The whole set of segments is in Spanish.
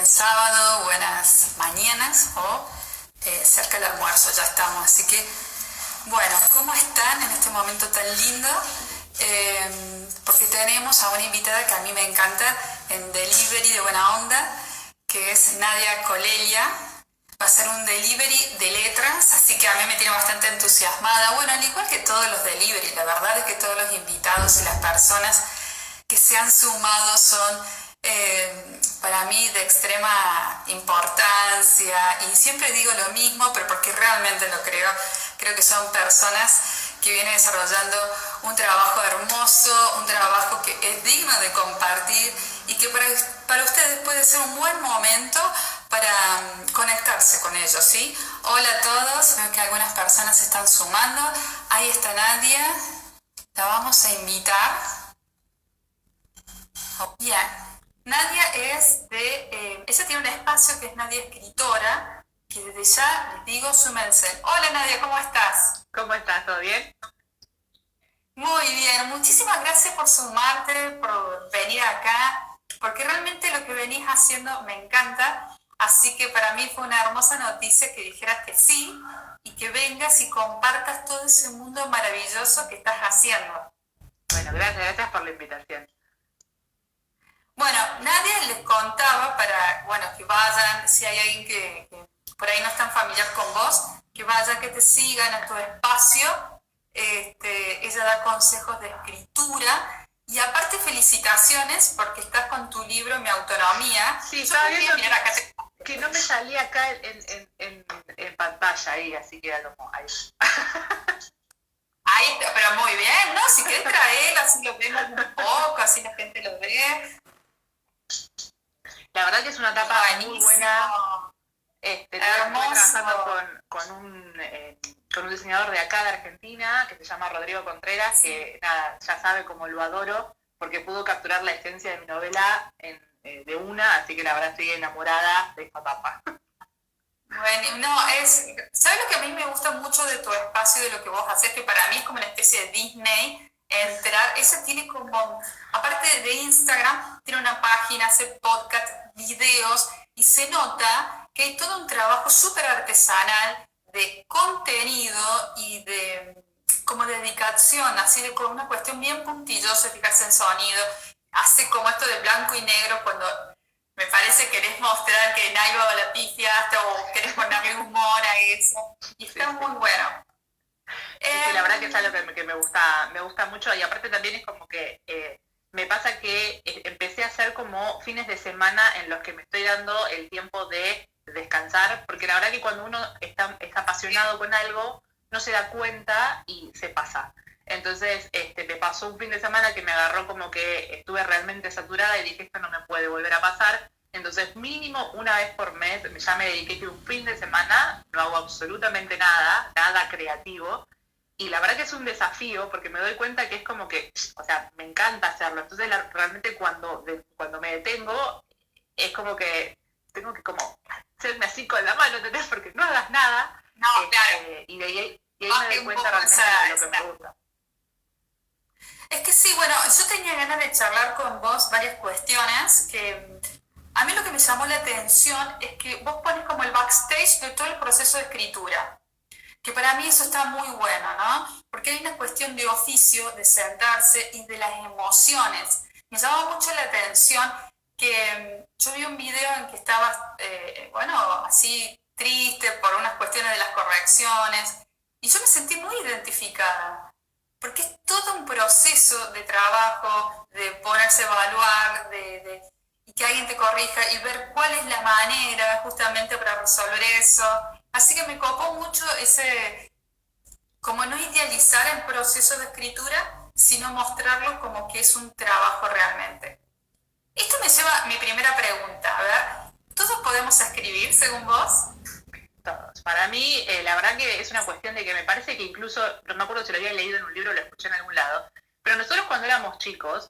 buen sábado, buenas mañanas o cerca del almuerzo, ya estamos. Así que, bueno, ¿cómo están en este momento tan lindo? Porque tenemos a una invitada que a mí me encanta en Delivery de Buena Onda, que es Nadia Colelia. Va a ser un delivery de letras, así que a mí me tiene bastante entusiasmada. Bueno, al igual que todos los delivery, la verdad es que todos los invitados y las personas que se han sumado son para mí de extrema importancia, y siempre digo lo mismo, pero porque realmente lo creo que son personas que vienen desarrollando un trabajo hermoso, un trabajo que es digno de compartir y que para ustedes puede ser un buen momento para conectarse con ellos, ¿sí? Hola a todos, veo que algunas personas se están sumando. Ahí está Nadia, la vamos a invitar. Bien. Nadia ella tiene un espacio que es Nadia Escritora, que desde ya les digo, súmense. Hola Nadia, ¿cómo estás? ¿Cómo estás? ¿Todo bien? Muy bien, muchísimas gracias por sumarte, por venir acá, porque realmente lo que venís haciendo me encanta, así que para mí fue una hermosa noticia que dijeras que sí y que vengas y compartas todo ese mundo maravilloso que estás haciendo. Bueno, gracias por la invitación. Bueno, nadie les contaba para, bueno, que vayan, si hay alguien que por ahí no es tan familiar con vos, que vayan, que te sigan a tu espacio. Ella da consejos de escritura y aparte felicitaciones porque estás con tu libro Mi Autonomía. Sí, Yo estaba podría viendo mirar acá. que no me salía acá en pantalla ahí, así que era como ahí. Ahí está, pero muy bien, ¿no? Si querés traerlo, así lo vemos un poco, así la gente lo ve. La verdad que es una etapa muy buena. Estuve trabajando con un diseñador de acá de Argentina que se llama Rodrigo Contreras, Sí. que nada, ya sabe cómo lo adoro, porque pudo capturar la esencia de mi novela de una, así que la verdad estoy enamorada de esta etapa. Bueno, no, ¿sabes lo que a mí me gusta mucho de tu espacio, de lo que vos haces? Que para mí es como una especie de Disney, ella tiene como, aparte de Instagram, tiene una página, hace podcast, videos, y se nota que hay todo un trabajo súper artesanal de contenido y de como dedicación, así de con una cuestión bien puntillosa, fijarse en sonido, hace como esto de blanco y negro cuando me parece que querés mostrar que nadie va a la pifiaste o querés ponerle humor a eso. Y está muy bueno. Sí, la verdad que es algo que me gusta mucho, y aparte también es como que me pasa que empecé a hacer como fines de semana en los que me estoy dando el tiempo de descansar, porque la verdad que cuando uno está apasionado con algo, no se da cuenta y se pasa. Entonces, me pasó un fin de semana que me agarró como que estuve realmente saturada y dije, esto no me puede volver a pasar. Entonces, mínimo una vez por mes, ya me dediqué que un fin de semana no hago absolutamente nada creativo. Y la verdad que es un desafío porque me doy cuenta que es como que, o sea, me encanta hacerlo. Entonces, realmente cuando me detengo, es como que tengo que como hacerme así con la mano, ¿entendés? Porque no hagas nada. No, claro. Y de ahí me doy cuenta realmente de lo que me gusta. Es que sí, bueno, yo tenía ganas de charlar con vos varias cuestiones que a mí lo que me llamó la atención es que vos pones como el backstage de todo el proceso de escritura, que para mí eso está muy bueno, ¿no? Porque hay una cuestión de oficio, de sentarse y de las emociones. Me llamó mucho la atención que yo vi un video en que estabas, bueno, así triste por unas cuestiones de las correcciones, y yo me sentí muy identificada, porque es todo un proceso de trabajo, de ponerse a evaluar, y que alguien te corrija y ver cuál es la manera justamente para resolver eso. Así que me copó mucho como no idealizar el proceso de escritura, sino mostrarlo como que es un trabajo realmente. Esto me lleva a mi primera pregunta, a ver, ¿todos podemos escribir según vos? Todos. Para mí, la verdad que es una cuestión de que me parece que incluso, no me acuerdo si lo había leído en un libro o lo escuché en algún lado, pero nosotros cuando éramos chicos,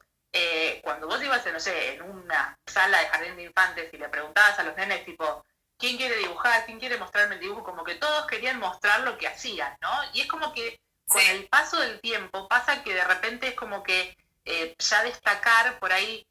cuando vos ibas, no sé, en una sala de jardín de infantes y le preguntabas a los nenes, tipo, ¿quién quiere dibujar? ¿Quién quiere mostrarme el dibujo? Como que todos querían mostrar lo que hacían, ¿no? Y es como que con el paso del tiempo pasa que de repente es como que ya destacar por ahí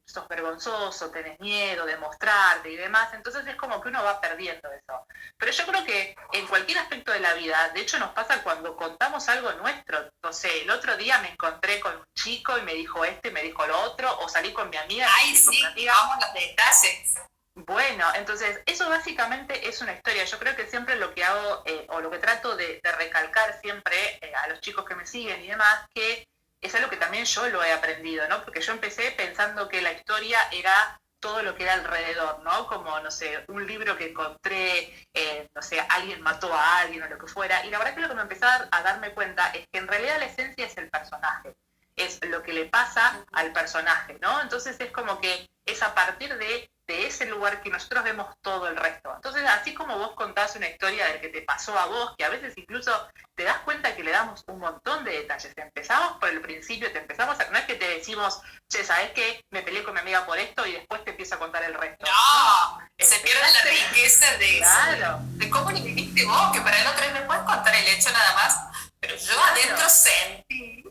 sos vergonzoso, tenés miedo de mostrarte y demás, entonces es como que uno va perdiendo eso. Pero yo creo que en cualquier aspecto de la vida, de hecho nos pasa cuando contamos algo nuestro, no sé, el otro día me encontré con un chico y me dijo esto y me dijo lo otro, o salí con mi amiga. Ay, sí, con mi amiga, vamos a los detalles. Bueno, entonces eso básicamente es una historia. Yo creo que siempre lo que hago, o lo que trato de recalcar siempre a los chicos que me siguen y demás, que es algo que también yo lo he aprendido, ¿no? Porque yo empecé pensando que la historia era todo lo que era alrededor, ¿no? Como, no sé, un libro que encontré, no sé, alguien mató a alguien o lo que fuera. Y la verdad que lo que me empezó a darme cuenta es que en realidad la esencia es el personaje. Es lo que le pasa al personaje, ¿no? Entonces es como que es a partir de ese lugar que nosotros vemos todo el resto. Entonces, así como vos contás una historia de que te pasó a vos, que a veces incluso te das cuenta que le damos un montón de detalles. Empezamos por el principio, no es que te decimos, che, ¿sabés qué? Me peleé con mi amiga por esto y después te empiezo a contar el resto. No, se pierde la riqueza de claro. De cómo le viviste vos, que para el otro me puedes contar el hecho nada más, pero yo adentro sentí.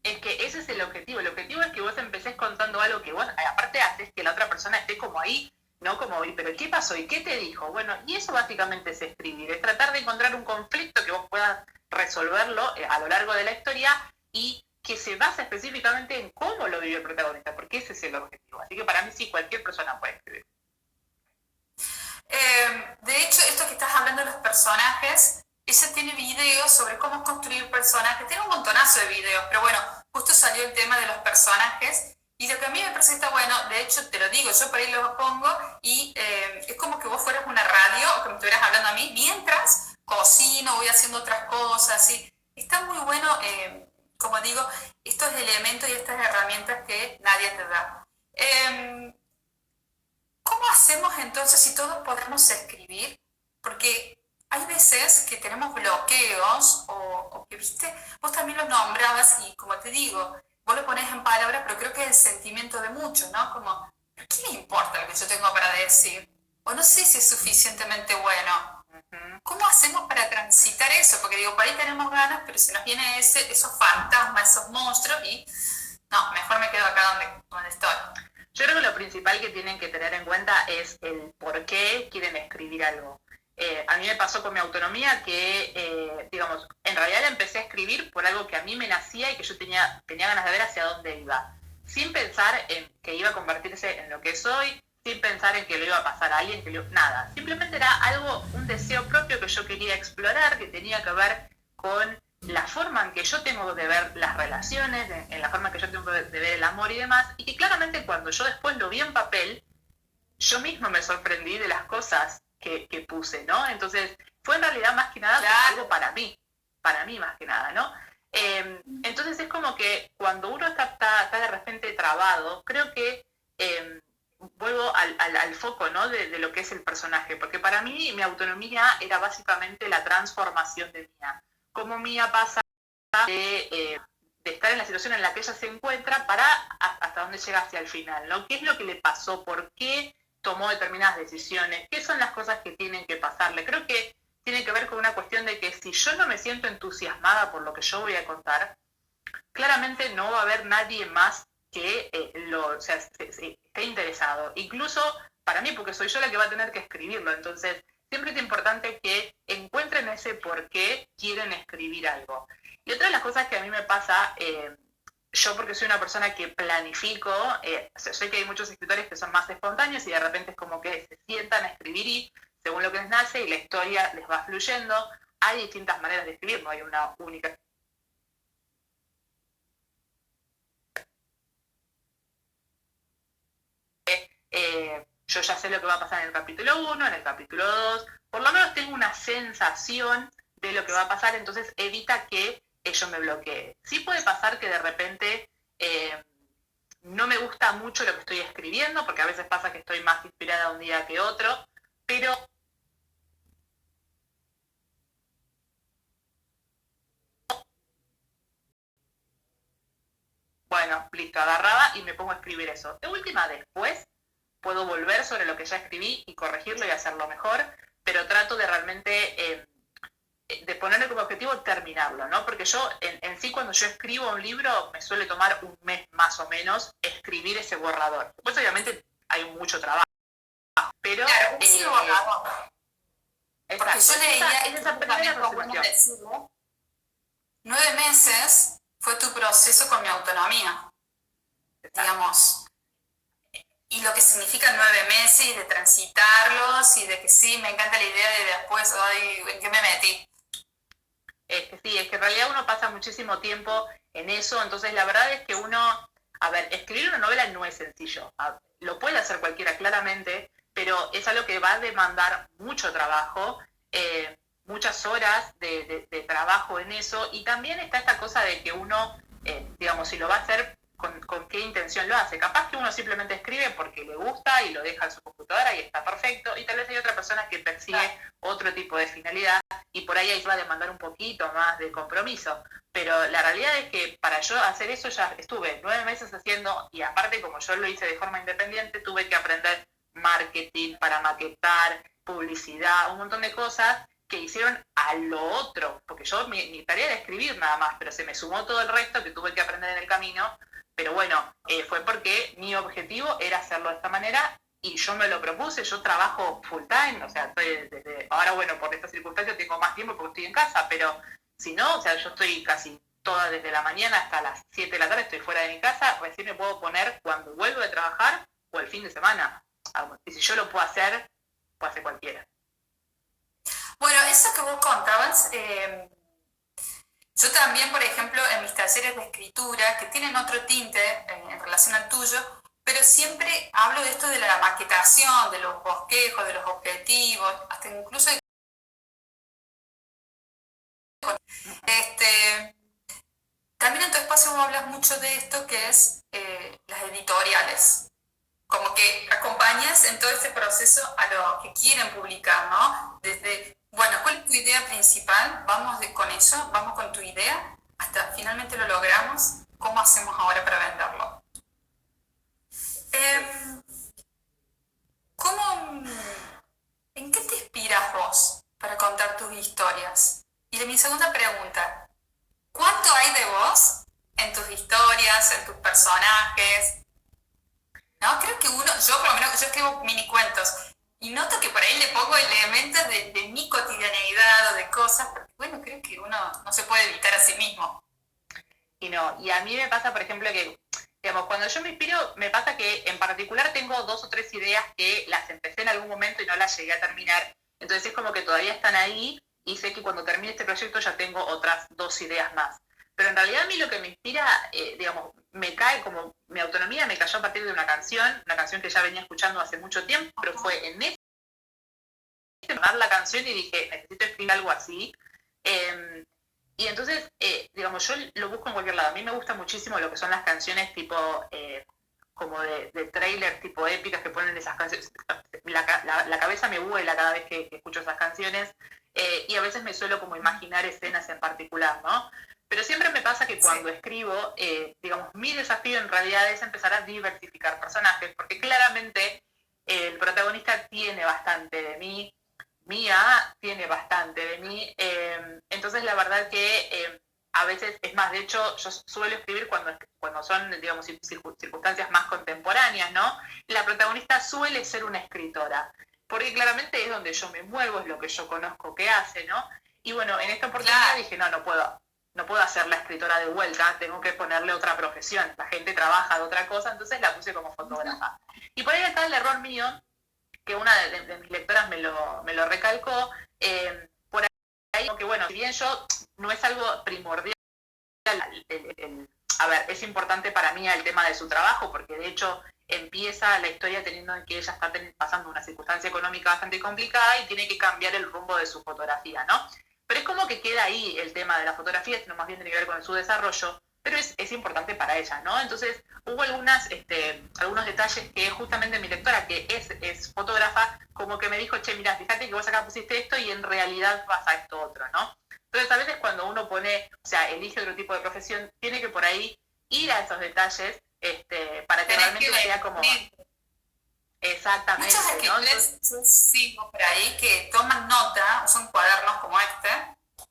Es que ese es el objetivo. El objetivo es que vos empecés contando algo que vos, aparte, haces que la otra persona esté como ahí, ¿no? Como, ¿pero qué pasó? ¿Y qué te dijo? Bueno, y eso básicamente es escribir, es tratar de encontrar un conflicto que vos puedas resolverlo a lo largo de la historia y que se basa específicamente en cómo lo vivió el protagonista, porque ese es el objetivo. Así que para mí sí, cualquier persona puede escribir. De hecho, esto que estás hablando de los personajes, ella tiene videos sobre cómo construir personajes, tiene un montonazo de videos, pero bueno, justo salió el tema de los personajes, y lo que a mí me parece que está bueno, de hecho te lo digo, yo por ahí lo pongo, y es como que vos fueras una radio, o que me estuvieras hablando a mí, mientras cocino, voy haciendo otras cosas, y está muy bueno, como digo, estos elementos y estas herramientas que nadie te da. ¿Cómo hacemos entonces si todos podemos escribir? Porque hay veces que tenemos bloqueos o que, viste, vos también lo nombrabas y como te digo, vos lo pones en palabras, pero creo que es el sentimiento de muchos, ¿no? Como, ¿pero qué me importa lo que yo tengo para decir? O no sé si es suficientemente bueno. ¿Cómo hacemos para transitar eso? Porque digo, por ahí tenemos ganas, pero se nos viene esos fantasmas, esos monstruos y no, mejor me quedo acá donde estoy. Yo creo que lo principal que tienen que tener en cuenta es el por qué quieren escribir algo. A mí me pasó con mi autonomía que, digamos, en realidad la empecé a escribir por algo que a mí me nacía y que yo tenía ganas de ver hacia dónde iba. Sin pensar en que iba a convertirse en lo que soy, sin pensar en que lo iba a pasar a alguien, nada. Simplemente era algo, un deseo propio que yo quería explorar, que tenía que ver con la forma en que yo tengo de ver las relaciones, en la forma en que yo tengo de ver el amor y demás, y que claramente cuando yo después lo vi en papel, yo mismo me sorprendí de las cosas que puse, ¿no? Entonces, fue en realidad más que nada algo para mí más que nada, ¿no? Entonces es como que cuando uno está de repente trabado, creo que vuelvo al foco, ¿no? De lo que es el personaje, porque para mí mi autonomía era básicamente la transformación de Mía. Cómo Mía pasa de estar en la situación en la que ella se encuentra para hasta dónde llega hacia el final, ¿no? ¿Qué es lo que le pasó? ¿Por qué tomó determinadas decisiones? ¿Qué son las cosas que tienen que pasarle? Creo que tiene que ver con una cuestión de que si yo no me siento entusiasmada por lo que yo voy a contar, claramente no va a haber nadie más que esté interesado. Incluso para mí, porque soy yo la que va a tener que escribirlo. Entonces, siempre es importante que encuentren ese por qué quieren escribir algo. Y otra de las cosas que a mí me pasa, yo porque soy una persona que planifico, sé que hay muchos escritores que son más espontáneos y de repente es como que se sientan a escribir y según lo que les nace y la historia les va fluyendo. Hay distintas maneras de escribir, no hay una única. Yo ya sé lo que va a pasar en el capítulo 1, en el capítulo 2, por lo menos tengo una sensación de lo que va a pasar, entonces evita que yo me bloquee. Sí puede pasar que de repente no me gusta mucho lo que estoy escribiendo, porque a veces pasa que estoy más inspirada un día que otro, pero bueno, listo, agarraba y me pongo a escribir eso. De última, después puedo volver sobre lo que ya escribí y corregirlo y hacerlo mejor, pero trato de realmente de ponerme como objetivo terminarlo, ¿no? Porque yo, en sí, cuando yo escribo un libro, me suele tomar un mes más o menos escribir ese borrador. Después, obviamente, hay mucho trabajo, pero... Claro, ese borrador. Porque yo leía, es esa primera aproximación. 9 meses fue tu proceso con mi autonomía, digamos. Y lo que significa 9 meses y de transitarlos y de que sí, me encanta la idea de después, ay, ¿en qué me metí? Sí, es que en realidad uno pasa muchísimo tiempo en eso, entonces la verdad es que uno, a ver, escribir una novela no es sencillo, lo puede hacer cualquiera claramente, pero es algo que va a demandar mucho trabajo, muchas horas de trabajo en eso, y también está esta cosa de que uno, digamos, si lo va a hacer, con qué intención lo hace. Capaz que uno simplemente escribe porque le gusta y lo deja en su computadora y está perfecto, y tal vez hay otra persona que persigue otro tipo de finalidad, y por ahí va a demandar un poquito más de compromiso. Pero la realidad es que para yo hacer eso ya estuve 9 meses haciendo, y aparte como yo lo hice de forma independiente, tuve que aprender marketing para maquetar, publicidad, un montón de cosas que hicieron a lo otro, porque yo mi tarea era escribir nada más, pero se me sumó todo el resto que tuve que aprender en el camino, pero bueno, fue porque mi objetivo era hacerlo de esta manera y yo me lo propuse. Yo trabajo full time, o sea, estoy desde ahora, bueno, por estas circunstancias tengo más tiempo porque estoy en casa, pero si no, o sea, yo estoy casi toda desde la mañana hasta las 7 de la tarde, estoy fuera de mi casa, recién me puedo poner cuando vuelvo de trabajar o el fin de semana. Y si yo lo puedo hacer cualquiera. Bueno, eso que vos contabas, yo también, por ejemplo, en mis talleres de escritura, que tienen otro tinte en relación al tuyo, pero siempre hablo de esto de la maquetación, de los bosquejos, de los objetivos, hasta incluso también en tu espacio vos hablas mucho de esto que es las editoriales. Como que acompañas en todo este proceso a los que quieren publicar, ¿no? Desde, bueno, ¿cuál es tu idea principal? Vamos con eso, vamos con tu idea, hasta finalmente lo logramos. ¿Cómo hacemos ahora para venderlo? ¿En qué te inspiras vos para contar tus historias? Y de mi segunda pregunta, ¿cuánto hay de vos en tus historias, en tus personajes? No, creo que yo por lo menos, yo escribo mini cuentos y noto que por ahí le pongo elementos de mi cotidianeidad o de cosas, porque bueno, creo que uno no se puede evitar a sí mismo. Y a mí me pasa, por ejemplo, que, digamos, cuando yo me inspiro, me pasa que en particular tengo 2 o 3 ideas que las empecé en algún momento y no las llegué a terminar, entonces es como que todavía están ahí y sé que cuando termine este proyecto ya tengo otras 2 ideas más. Pero en realidad a mí lo que me inspira, digamos, me cae como, mi autonomía me cayó a partir de una canción que ya venía escuchando hace mucho tiempo, pero fue en ese la canción y dije, necesito escribir algo así. Y entonces, digamos, yo lo busco en cualquier lado. A mí me gusta muchísimo lo que son las canciones tipo, como de trailer, tipo épicas que ponen esas canciones. La cabeza me vuela cada vez que escucho esas canciones. Y a veces me suelo como imaginar escenas en particular, ¿no? Pero siempre me pasa que cuando escribo, digamos, mi desafío en realidad es empezar a diversificar personajes, porque claramente el protagonista tiene bastante de mí, Mía tiene bastante de mí, entonces la verdad que a veces, es más, de hecho, yo suelo escribir cuando son, digamos, circunstancias más contemporáneas, ¿no? La protagonista suele ser una escritora, porque claramente es donde yo me muevo, es lo que yo conozco que hace, ¿no? Y bueno, en esta oportunidad dije, no puedo hacer la escritora de vuelta, tengo que ponerle otra profesión, la gente trabaja de otra cosa, entonces la puse como fotógrafa. Y por ahí está el error mío, que una de mis lectoras me lo recalcó, por ahí, como que bueno, si bien yo no es algo primordial, a ver, es importante para mí el tema de su trabajo, porque de hecho empieza la historia teniendo en que ella está pasando una circunstancia económica bastante complicada y tiene que cambiar el rumbo de su fotografía, ¿no? Pero es como que queda ahí el tema de la fotografía, sino más bien tiene que ver con su desarrollo, pero es importante para ella, ¿no? Entonces hubo algunos detalles que justamente mi lectora, que es fotógrafa, como que me dijo, che, mira, fíjate que vos acá pusiste esto y en realidad pasa esto otro, ¿no? Entonces a veces cuando uno elige otro tipo de profesión, tiene que por ahí ir a esos detalles para que realmente sea como... Exactamente. Muchos escritores, ¿no? Sigo por ahí que toman nota, usan cuadernos como este,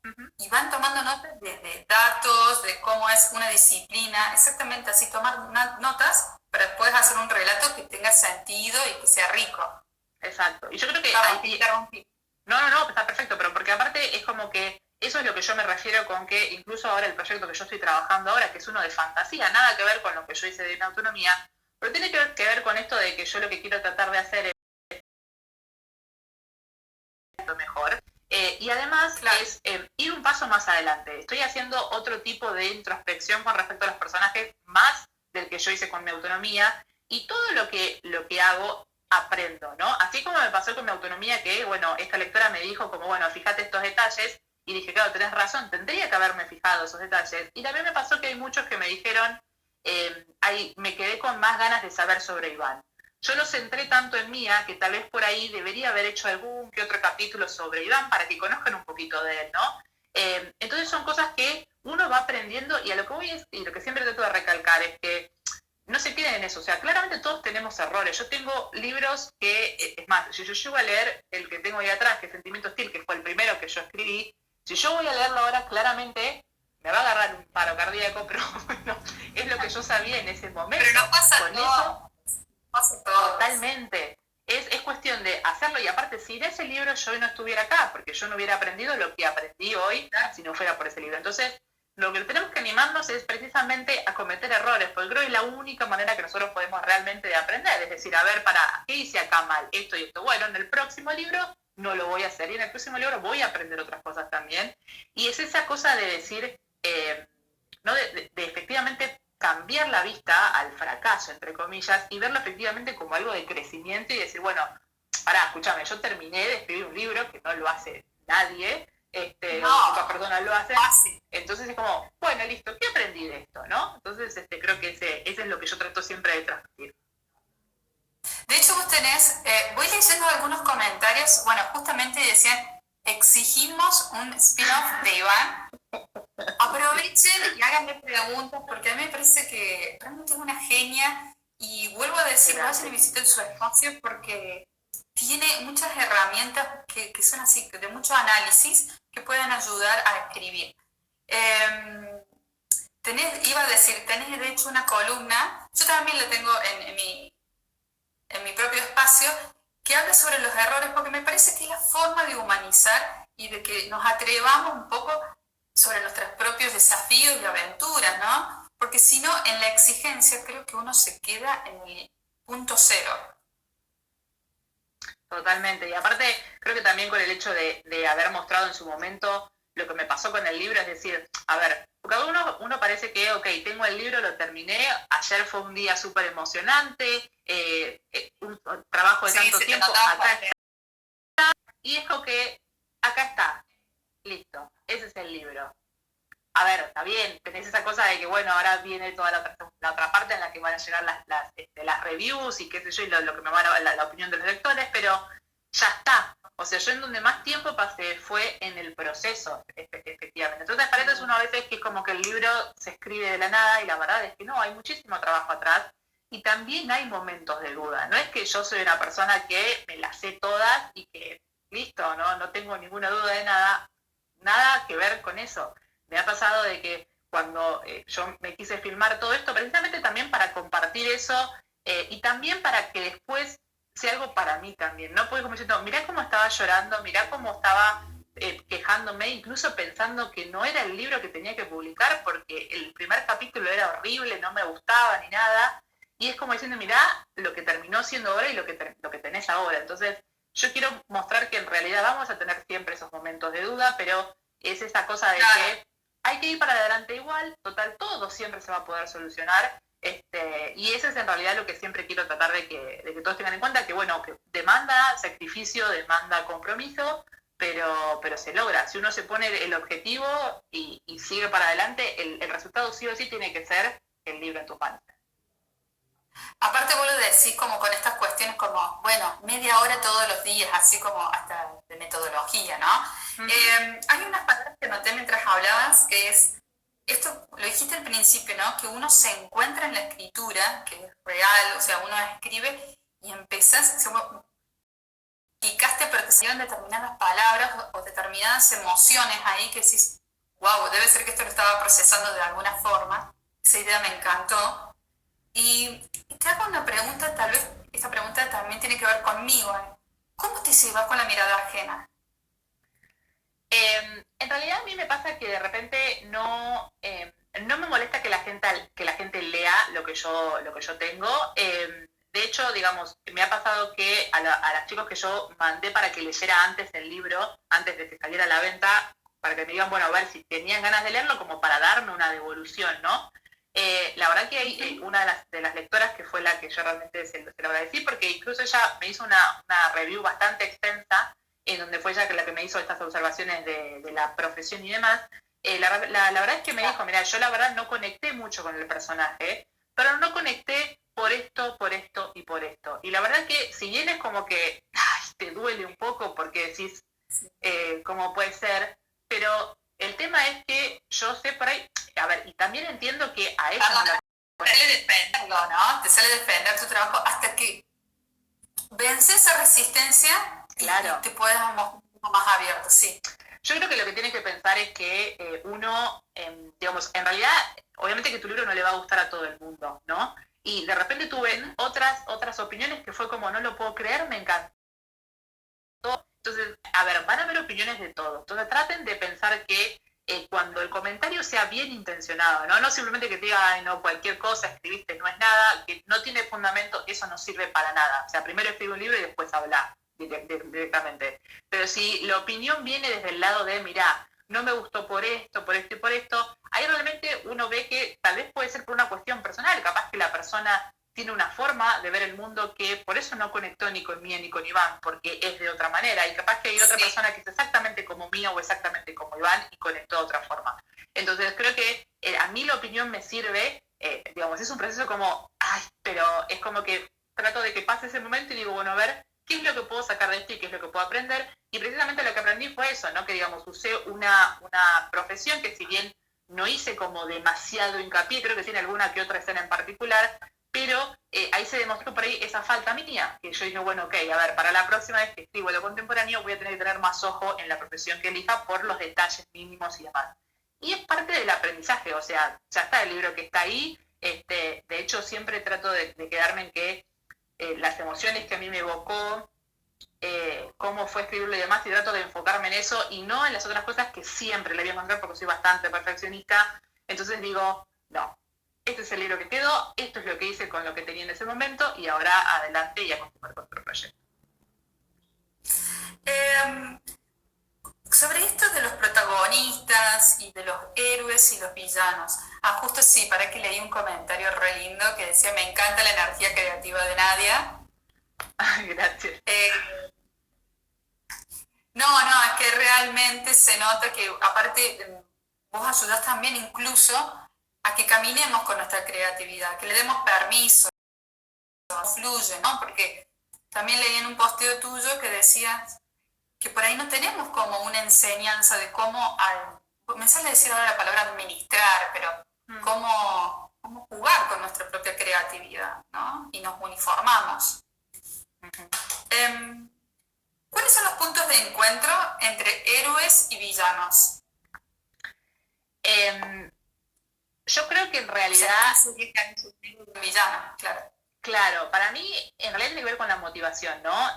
Ujú. y van tomando notas de datos, de cómo es una disciplina, exactamente así, tomar notas para después hacer un relato que tenga sentido y que sea rico. Exacto. Y yo creo que Vamos, te ahí, interrumpí. no, está perfecto, pero porque aparte es como que eso es lo que yo me refiero con que incluso ahora el proyecto que yo estoy trabajando ahora, que es uno de fantasía, nada que ver con lo que yo hice de mi autonomía, pero tiene que ver con esto de que yo lo que quiero tratar de hacer es lo mejor. Y además Claro. es ir un paso más adelante. Estoy haciendo otro tipo de introspección con respecto a los personajes, más del que yo hice con mi autonomía, y todo lo que hago aprendo, ¿no? Así como me pasó con mi autonomía, que, bueno, esta lectora me dijo como, bueno, fíjate estos detalles, y dije, claro, tenés razón, tendría que haberme fijado esos detalles. Y también me pasó que hay muchos que me dijeron, me quedé con más ganas de saber sobre Iván. Yo lo centré tanto en Mía que tal vez por ahí debería haber hecho algún que otro capítulo sobre Iván para que conozcan un poquito de él, ¿no? Entonces son cosas que uno va aprendiendo y a lo que voy es, y lo que siempre trato de recalcar es que no se queden en eso. O sea, claramente todos tenemos errores. Yo tengo libros que, es más, si yo llego a leer el que tengo ahí atrás, que es Sentimiento Hostil, que fue el primero que yo escribí, si yo voy a leerlo ahora, claramente me va a agarrar un paro cardíaco, pero bueno, es lo que yo sabía en ese momento. Pero no pasa Con todo, eso, pasa todo. totalmente. Es cuestión de hacerlo y aparte, si de ese libro yo hoy no estuviera acá, porque yo no hubiera aprendido lo que aprendí hoy si no fuera por ese libro. Entonces, lo que tenemos que animarnos es precisamente a cometer errores, porque creo que es la única manera que nosotros podemos realmente de aprender. Es decir, a ver, ¿qué hice acá mal? Esto y esto. Bueno, en el próximo libro no lo voy a hacer y en el próximo libro voy a aprender otras cosas también. Y es esa cosa de decir, ¿no? De efectivamente cambiar la vista al fracaso, entre comillas, y verlo efectivamente como algo de crecimiento y decir, bueno, pará, escúchame, yo terminé de escribir un libro que no lo hace nadie, No, pocas personas lo hacen, fácil. entonces es como, bueno, listo, ¿qué aprendí de esto, no? Entonces creo que ese es lo que yo trato siempre de transmitir. De hecho, vos tenés, voy leyendo algunos comentarios, bueno, justamente decían, exigimos un spin-off de Iván. Aprovechen y háganme preguntas, porque a mí me parece que realmente es una genia y vuelvo a decir, vayan y visiten su espacio porque tiene muchas herramientas que son así, de mucho análisis que pueden ayudar a escribir. Iba a decir, tenés de hecho una columna, yo también la tengo en mi propio espacio, que habla sobre los errores, porque me parece que es la forma de humanizar y de que nos atrevamos un poco sobre nuestros propios desafíos y aventuras, ¿no? Porque si no, en la exigencia creo que uno se queda en el punto cero. Totalmente. Y aparte, creo que también con el hecho de haber mostrado en su momento lo que me pasó con el libro, es decir, a ver, porque uno parece que, ok, tengo el libro, lo terminé, ayer fue un día súper emocionante, un trabajo de tanto tiempo, acá está, y es como que acá está, listo, ese es el libro. A ver, está bien, tenés esa cosa de que, bueno, ahora viene toda la otra parte en la que van a llegar las reviews y qué sé yo, y lo que me van a la opinión de los lectores, pero ya está. O sea, yo en donde más tiempo pasé fue en el proceso, efectivamente. Entonces, para eso uno a veces que es como que el libro se escribe de la nada y la verdad es que no, hay muchísimo trabajo atrás y también hay momentos de duda. No es que yo soy una persona que me las sé todas y que listo, no tengo ninguna duda de nada, nada que ver con eso. Me ha pasado de que cuando yo me quise filmar todo esto, precisamente también para compartir eso y también para que después sea algo para mí también, ¿no? Porque como diciendo, mirá cómo estaba llorando, mirá cómo estaba quejándome, incluso pensando que no era el libro que tenía que publicar porque el primer capítulo era horrible, no me gustaba ni nada. Y es como diciendo, mirá lo que terminó siendo ahora y lo que tenés ahora. Entonces, yo quiero mostrar que en realidad vamos a tener siempre esos momentos de duda, pero es esa cosa de Claro. que hay que ir para adelante igual, total, todo siempre se va a poder solucionar. Y eso es en realidad lo que siempre quiero tratar de que todos tengan en cuenta, que bueno, que demanda sacrificio, demanda compromiso, pero se logra. Si uno se pone el objetivo y sigue para adelante, el resultado sí o sí tiene que ser el libro en tus manos. Aparte vos lo decís como con estas cuestiones como, bueno, media hora todos los días, así como hasta de metodología, ¿no? Hay unas palabras que noté mientras hablabas, que es, esto lo dijiste al principio, ¿no? Que uno se encuentra en la escritura, que es real, o sea, uno escribe y empezás, picaste, pero te salieron determinadas palabras o determinadas emociones ahí que decís, wow, debe ser que esto lo estaba procesando de alguna forma. Esa idea me encantó. Y te hago una pregunta, tal vez esta pregunta también tiene que ver conmigo. ¿Cómo te llevas con la mirada ajena? En realidad a mí me pasa que de repente no me molesta que la gente lea lo que yo tengo. De hecho, digamos, me ha pasado que a las chicos que yo mandé para que leyera antes el libro, antes de que saliera a la venta, para que me digan, bueno, a ver si tenían ganas de leerlo, como para darme una devolución, ¿no? La verdad que hay una de las lectoras que fue la que yo realmente se lo agradecí, porque incluso ella me hizo una review bastante extensa, en donde fue ella la que me hizo estas observaciones de la profesión y demás. La verdad es que me dijo, mira, yo la verdad no conecté mucho con el personaje, pero no conecté por esto, por esto y por esto. Y la verdad que si bien es como que te duele un poco porque decís cómo puede ser, pero el tema es que yo sé por ahí, a ver, y también entiendo que a ella no la... Te sale defenderlo, ¿no? Te sale defender tu trabajo hasta que vences esa resistencia Claro. y te puedes mostrar un poco más abierto, sí. Yo creo que lo que tienes que pensar es que uno, digamos, en realidad, obviamente que tu libro no le va a gustar a todo el mundo, ¿no? Y de repente tuve otras opiniones que fue como, no lo puedo creer, me encantó. Entonces, a ver, van a haber opiniones de todo. Entonces traten de pensar que cuando el comentario sea bien intencionado, ¿no? No simplemente que te diga, ay, no, cualquier cosa escribiste, no es nada, que no tiene fundamento, eso no sirve para nada. O sea, primero escribe un libro y después habla directamente. Pero si la opinión viene desde el lado de, mirá, no me gustó por esto, por esto y por esto, ahí realmente uno ve que tal vez puede ser por una cuestión personal, capaz que la persona tiene una forma de ver el mundo que por eso no conectó ni con Mía ni con Iván, porque es de otra manera, y capaz que hay otra persona que es exactamente como Mía o exactamente como Iván y conectó de otra forma. Entonces creo que a mí la opinión me sirve, digamos, es un proceso como, ay, pero es como que trato de que pase ese momento y digo, bueno, a ver, ¿qué es lo que puedo sacar de esto y qué es lo que puedo aprender? Y precisamente lo que aprendí fue eso, ¿no? Que digamos, usé una profesión que si bien no hice como demasiado hincapié, creo que tiene alguna que otra escena en particular, pero ahí se demostró por ahí esa falta mía, que yo dije, bueno, ok, a ver, para la próxima vez que escribo lo contemporáneo voy a tener que tener más ojo en la profesión que elija por los detalles mínimos y demás. Y es parte del aprendizaje, o sea, ya está el libro que está ahí, de hecho siempre trato de quedarme en que las emociones que a mí me evocó, cómo fue escribirlo y demás, y trato de enfocarme en eso y no en las otras cosas que siempre le voy a encontrar porque soy bastante perfeccionista. Entonces digo, no, este es el libro que quedó, esto es lo que hice con lo que tenía en ese momento y ahora adelante y a continuar con otro proyecto. Sobre esto de los protagonistas y de los héroes y los villanos. Justo sí, para que leí un comentario re lindo que decía, me encanta la energía creativa de Nadia. Gracias. No, es que realmente se nota que aparte vos ayudás también incluso a que caminemos con nuestra creatividad, que le demos permiso, fluye, ¿no? Porque también leí en un posteo tuyo que decías que por ahí no tenemos como una enseñanza de cómo, me sale decir ahora la palabra administrar, pero cómo jugar con nuestra propia creatividad, ¿no? Y nos uniformamos. ¿Cuáles son los puntos de encuentro entre héroes y villanos? Yo creo que en realidad... Villano, claro. Claro, para mí en realidad tiene que ver con la motivación, ¿no?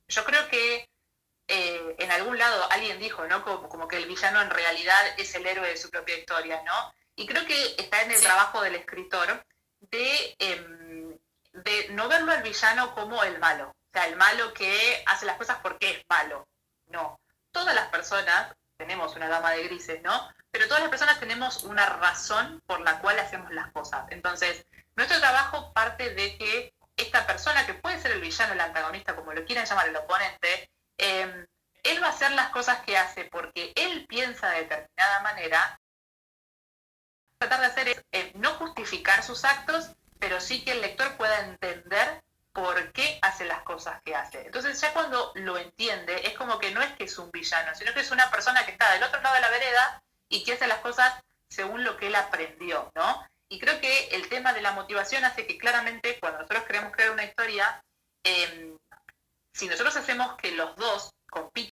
Yo creo que en algún lado alguien dijo, ¿no? Como que el villano en realidad es el héroe de su propia historia, ¿no? Y creo que está en el trabajo del escritor de no verlo al villano como el malo. O sea, el malo que hace las cosas porque es malo. No. Todas las personas, tenemos una gama de grises, ¿no? Pero todas las personas tenemos una razón por la cual hacemos las cosas. Entonces, nuestro trabajo parte de que esta persona, que puede ser el villano, el antagonista, como lo quieran llamar, el oponente, él va a hacer las cosas que hace porque él piensa de determinada manera. Tratar de hacer es no justificar sus actos, pero sí que el lector pueda entender por qué hace las cosas que hace. Entonces ya cuando lo entiende, es como que no es que es un villano, sino que es una persona que está del otro lado de la vereda y que hace las cosas según lo que él aprendió, ¿no? Y creo que el tema de la motivación hace que claramente cuando nosotros queremos crear una historia, si nosotros hacemos que los dos compitan,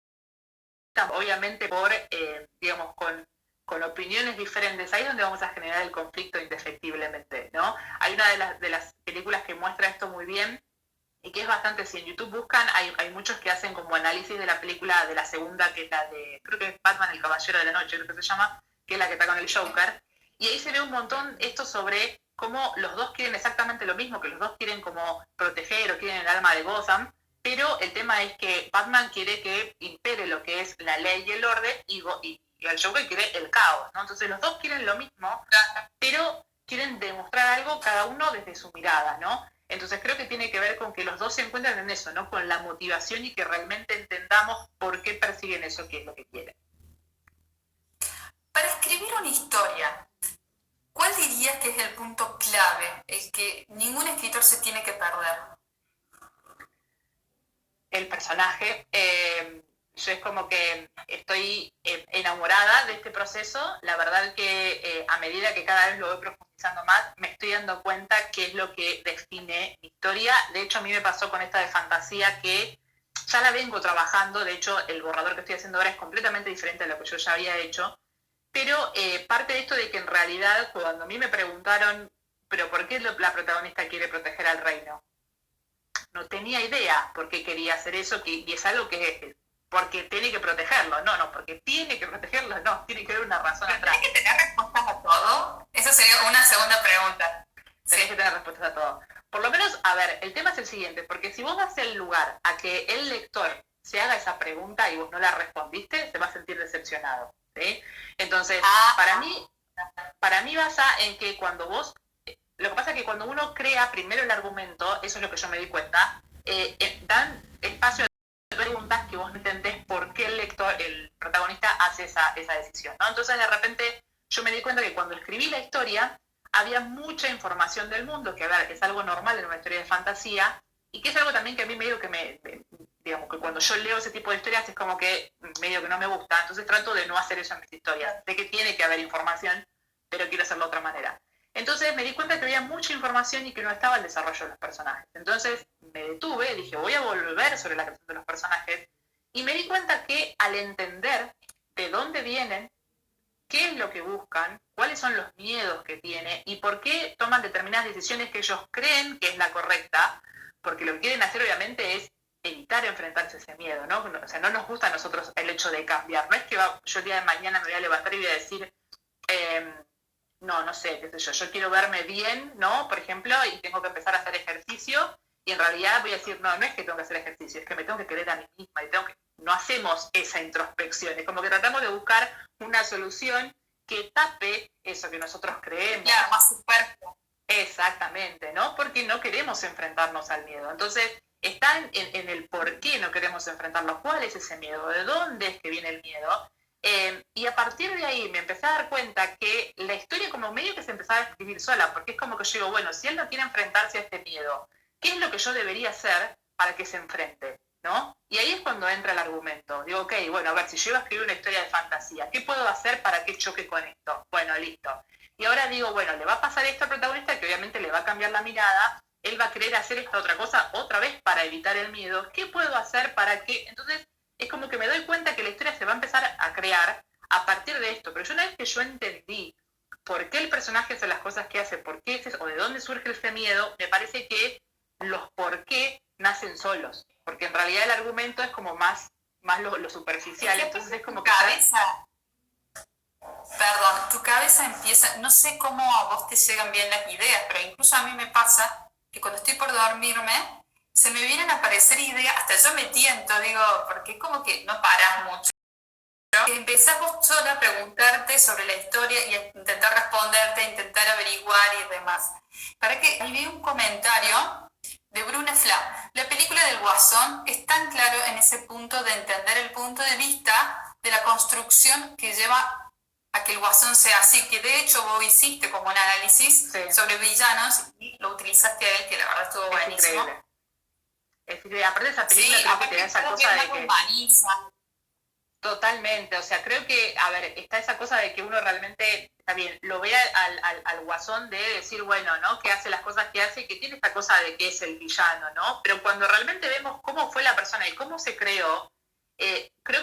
obviamente digamos, con opiniones diferentes, ahí es donde vamos a generar el conflicto indefectiblemente, ¿no? Hay una de las películas que muestra esto muy bien, y que es bastante, si en YouTube buscan, hay muchos que hacen como análisis de la película de la segunda, que es la de, creo que es Batman el Caballero de la Noche, creo que se llama, que es la que está con el Joker, y ahí se ve un montón esto sobre cómo los dos quieren exactamente lo mismo, que los dos quieren como proteger o quieren el alma de Gotham, pero el tema es que Batman quiere que impere lo que es la ley y el orden, y el Joker quiere el caos, ¿no? Entonces los dos quieren lo mismo, pero quieren demostrar algo cada uno desde su mirada, ¿no? Entonces creo que tiene que ver con que los dos se encuentran en eso, ¿no? Con la motivación y que realmente entendamos por qué persiguen eso, qué es lo que quieren. Para escribir una historia, ¿cuál dirías que es el punto clave, el que ningún escritor se tiene que perder? El personaje. Yo es como que estoy enamorada de este proceso. La verdad que a medida que cada vez lo voy profundizando más, me estoy dando cuenta qué es lo que define mi historia. De hecho, a mí me pasó con esta de fantasía que ya la vengo trabajando. De hecho, el borrador que estoy haciendo ahora es completamente diferente a lo que yo ya había hecho. Pero parte de esto de que en realidad, cuando a mí me preguntaron, ¿pero por qué la protagonista quiere proteger al reino? No tenía idea por qué quería hacer eso, y es algo que porque tiene que protegerlo, no, porque tiene que protegerlo, no, tiene que haber una razón atrás. ¿Tienes que tener respuestas a todo? Esa sería una segunda pregunta. Tenés que tener respuestas a todo. Por lo menos, a ver, el tema es el siguiente, porque si vos vas el lugar a que el lector se haga esa pregunta y vos no la respondiste, se va a sentir decepcionado, ¿sí? Entonces, para mí basa en que cuando vos, lo que pasa es que cuando uno crea primero el argumento, eso es lo que yo me di cuenta, dan espacio a preguntas que vos no entendés por qué el lector, el protagonista hace esa decisión, ¿no? Entonces de repente yo me di cuenta que cuando escribí la historia había mucha información del mundo, que a ver, es algo normal en una historia de fantasía, y que es algo también que a mí medio que digamos que cuando yo leo ese tipo de historias es como que medio que no me gusta, entonces trato de no hacer eso en mis historias. Sé que tiene que haber información, pero quiero hacerlo de otra manera. Entonces me di cuenta que había mucha información y que no estaba el desarrollo de los personajes. Entonces me detuve, dije, voy a volver sobre la creación de los personajes, y me di cuenta que al entender de dónde vienen, qué es lo que buscan, cuáles son los miedos que tienen y por qué toman determinadas decisiones que ellos creen que es la correcta, porque lo que quieren hacer obviamente es evitar enfrentarse a ese miedo, ¿no? O sea, no nos gusta a nosotros el hecho de cambiar. No es que yo el día de mañana me voy a levantar y voy a decir, no sé, qué sé yo quiero verme bien, ¿no? Por ejemplo, y tengo que empezar a hacer ejercicio, y en realidad voy a decir, no es que tengo que hacer ejercicio, es que me tengo que querer a mí misma, y no hacemos esa introspección, es como que tratamos de buscar una solución que tape eso que nosotros creemos. Claro, más superfluo. Exactamente, ¿no? Porque no queremos enfrentarnos al miedo. Entonces, está en el por qué no queremos enfrentarlo, cuál es ese miedo, de dónde es que viene el miedo. Y a partir de ahí me empecé a dar cuenta que la historia como medio que se empezaba a escribir sola, porque es como que yo digo, bueno, si él no quiere enfrentarse a este miedo, ¿qué es lo que yo debería hacer para que se enfrente? ¿No? Y ahí es cuando entra el argumento. Digo, ok, bueno, a ver, si yo iba a escribir una historia de fantasía, ¿qué puedo hacer para que choque con esto? Bueno, listo. Y ahora digo, bueno, le va a pasar esto al protagonista que obviamente le va a cambiar la mirada, él va a querer hacer esta otra cosa otra vez para evitar el miedo. ¿Qué puedo hacer para que...? Entonces es como que me doy cuenta que la historia se va a empezar a crear a partir de esto. Pero una vez que yo entendí por qué el personaje hace las cosas que hace, por qué o de dónde surge ese miedo, me parece que los por qué nacen solos. Porque en realidad el argumento es como más lo superficial. Entonces es como que... Perdón, tu cabeza empieza, no sé cómo a vos te llegan bien las ideas, pero incluso a mí me pasa que cuando estoy por dormirme, se me vienen a aparecer ideas, hasta yo me tiento, digo, porque es como que no paras mucho. Empezás vos sola a preguntarte sobre la historia y a intentar responderte, a intentar averiguar y demás. Para que ahí vi un comentario de Bruna Fla. La película del Guasón es tan claro en ese punto de entender el punto de vista de la construcción que lleva a que el Guasón sea así, que de hecho vos hiciste como un análisis sobre villanos y lo utilizaste a él, que la verdad estuvo buenísimo. Es increíble. Aparte de esa película creo que te da esa cosa de que... humaniza. Totalmente, o sea, creo que, a ver, está esa cosa de que uno realmente, está bien, lo ve al guasón de decir, bueno, ¿no? Que hace las cosas que hace, que tiene esta cosa de que es el villano, ¿no? Pero cuando realmente vemos cómo fue la persona y cómo se creó, creo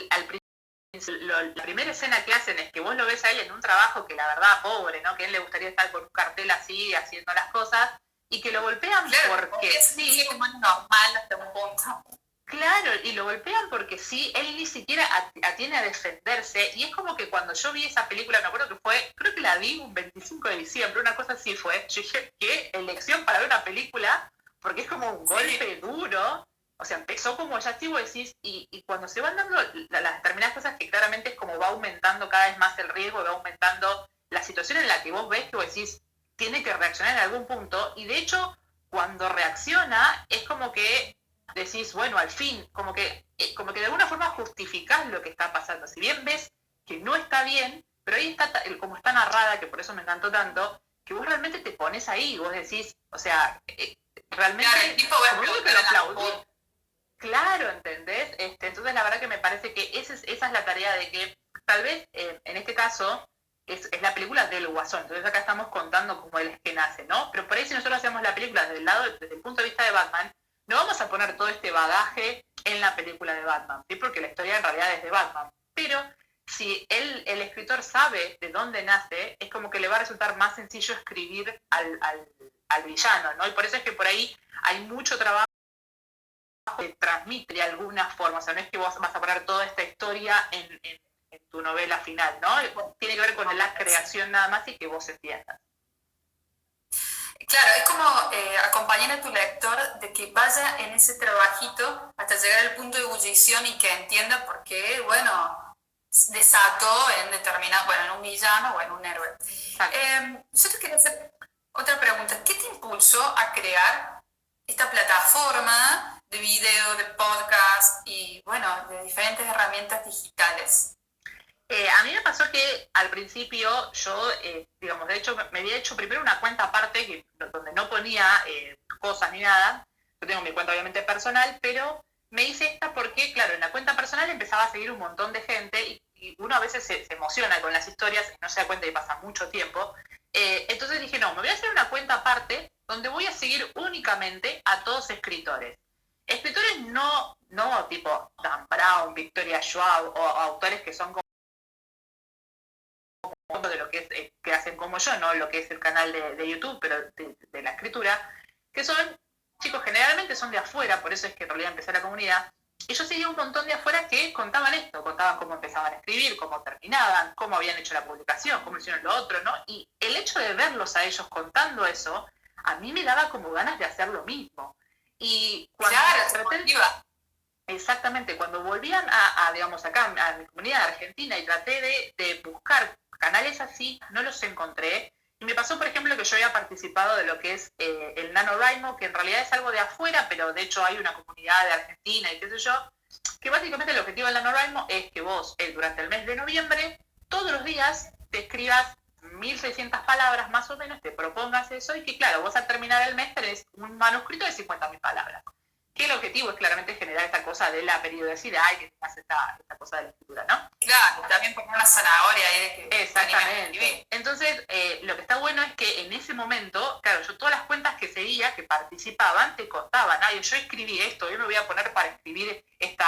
al principio, la primera escena que hacen es que vos lo ves a él en un trabajo que la verdad, pobre, ¿no? Que a él le gustaría estar con un cartel así, haciendo las cosas, y que lo golpean Claro, porque es sí. un humano normal hasta un punto. Claro, y lo golpean porque sí, él ni siquiera atiene a defenderse, y es como que cuando yo vi esa película, me acuerdo que fue, creo que la vi un 25 de diciembre, una cosa así fue, yo dije, qué elección para ver una película, porque es como un golpe duro, o sea, empezó como ya sí vos decís, y cuando se van dando las determinadas cosas que claramente es como va aumentando cada vez más el riesgo, va aumentando la situación en la que vos ves que vos decís, tiene que reaccionar en algún punto, y de hecho, cuando reacciona, es como que decís, bueno, al fin, como que de alguna forma justificás lo que está pasando. Si bien ves que no está bien, pero ahí está, como está narrada, que por eso me encantó tanto, que vos realmente te pones ahí, vos decís, o sea, realmente, claro, el tipo va a como que lo aplaudí. Claro, ¿entendés? Entonces la verdad que me parece que esa es la tarea de que tal vez en este caso es la película del Guasón, entonces acá estamos contando cómo él es que nace, ¿no? Pero por ahí si nosotros hacemos la película desde el punto de vista de Batman, no vamos a poner todo este bagaje en la película de Batman, ¿sí? Porque la historia en realidad es de Batman. Pero si el escritor sabe de dónde nace, es como que le va a resultar más sencillo escribir al villano, ¿no? Y por eso es que por ahí hay mucho trabajo que transmite de alguna forma, o sea, no es que vos vas a poner toda esta historia en tu novela final, ¿no? Tiene que ver con la creación nada más y que vos entiendas. Claro, es como acompañar a tu lector de que vaya en ese trabajito hasta llegar al punto de ebullición y que entienda por qué, bueno, desató en determinado, bueno, en un villano o en un héroe. Yo te quería hacer otra pregunta. ¿Qué te impulsó a crear esta plataforma de video, de podcast y, bueno, de diferentes herramientas digitales? A mí me pasó que al principio yo, digamos, de hecho me había hecho primero una cuenta aparte donde no ponía cosas ni nada. Yo tengo mi cuenta obviamente personal, pero me hice esta porque, claro, en la cuenta personal empezaba a seguir un montón de gente y uno a veces se emociona con las historias y no se da cuenta y pasa mucho tiempo. Entonces dije, no, me voy a hacer una cuenta aparte donde voy a seguir únicamente a todos escritores. Escritores no tipo Dan Brown, Victoria Schwab o autores que son de lo que es que hacen como yo, no lo que es el canal de YouTube, pero de la escritura, que son chicos generalmente son de afuera, por eso es que en realidad empecé la comunidad, y yo seguía un montón de afuera que contaban esto, contaban cómo empezaban a escribir, cómo terminaban, cómo habían hecho la publicación, cómo hicieron lo otro, ¿no? Y el hecho de verlos a ellos contando eso, a mí me daba como ganas de hacer lo mismo. Y cuando exactamente, cuando volvían digamos, acá a mi comunidad argentina y traté de buscar canales así, no los encontré. Y me pasó, por ejemplo, que yo había participado de lo que es el NaNoWriMo, que en realidad es algo de afuera, pero de hecho hay una comunidad de Argentina y qué sé yo, que básicamente el objetivo del NaNoWriMo es que vos, durante el mes de noviembre, todos los días te escribas 1.600 palabras más o menos, te propongas eso y que, claro, vos al terminar el mes tenés un manuscrito de 50.000 palabras. Que el objetivo es claramente generar esta cosa de la periodicidad y que tengas esta cosa de la escritura, ¿no? Claro, también poner una zanahoria ahí de que... Exactamente. Entonces, lo que está bueno es que en ese momento, claro, yo todas las cuentas que seguía, que participaban, te contaban, ay, yo escribí esto, yo me voy a poner para escribir esto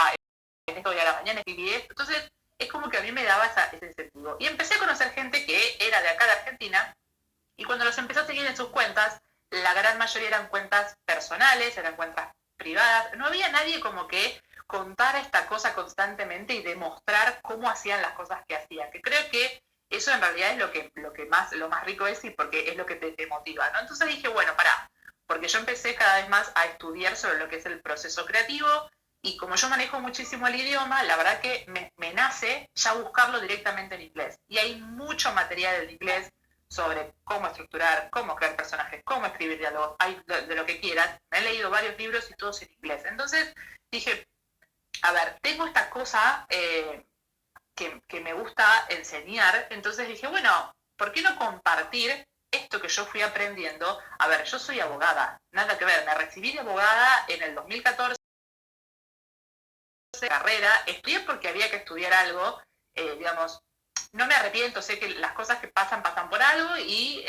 hoy a la mañana escribí esto. Entonces, es como que a mí me daba ese incentivo. Y empecé a conocer gente que era de acá de Argentina, y cuando los empecé a seguir en sus cuentas, la gran mayoría eran cuentas personales, eran cuentas privadas, no había nadie como que contara esta cosa constantemente y demostrar cómo hacían las cosas que hacían, que creo que eso en realidad es lo más rico es y porque es lo que te motiva, ¿no? Entonces dije, bueno, porque yo empecé cada vez más a estudiar sobre lo que es el proceso creativo y como yo manejo muchísimo el idioma, la verdad que me nace ya buscarlo directamente en inglés. Y hay mucho material en inglés sobre cómo estructurar, cómo crear personajes, cómo escribir diálogos, hay de lo que quieras. Me he leído varios libros y todos en inglés. Entonces dije, a ver, tengo esta cosa que me gusta enseñar, entonces dije, bueno, ¿por qué no compartir esto que yo fui aprendiendo? A ver, yo soy abogada, nada que ver, me recibí de abogada en el 2014, carrera, estudié porque había que estudiar algo, digamos, no me arrepiento, sé que las cosas que pasan por algo y,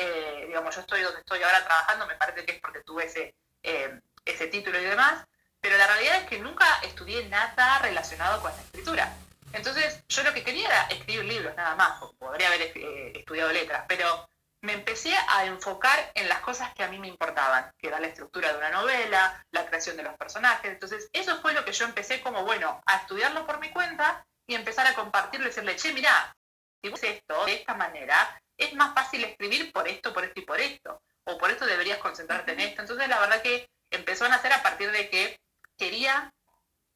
digamos, yo estoy donde estoy ahora trabajando, me parece que es porque tuve ese título y demás, pero la realidad es que nunca estudié nada relacionado con la escritura. Entonces, yo lo que quería era escribir libros, nada más, podría haber estudiado letras, pero me empecé a enfocar en las cosas que a mí me importaban, que era la estructura de una novela, la creación de los personajes. Entonces, eso fue lo que yo empecé como, bueno, a estudiarlo por mi cuenta y empezar a compartirlo y decirle, che, mirá, si vos esto de esta manera, es más fácil escribir por esto y por esto, o por esto deberías concentrarte en esto. Entonces, la verdad que empezó a nacer a partir de que quería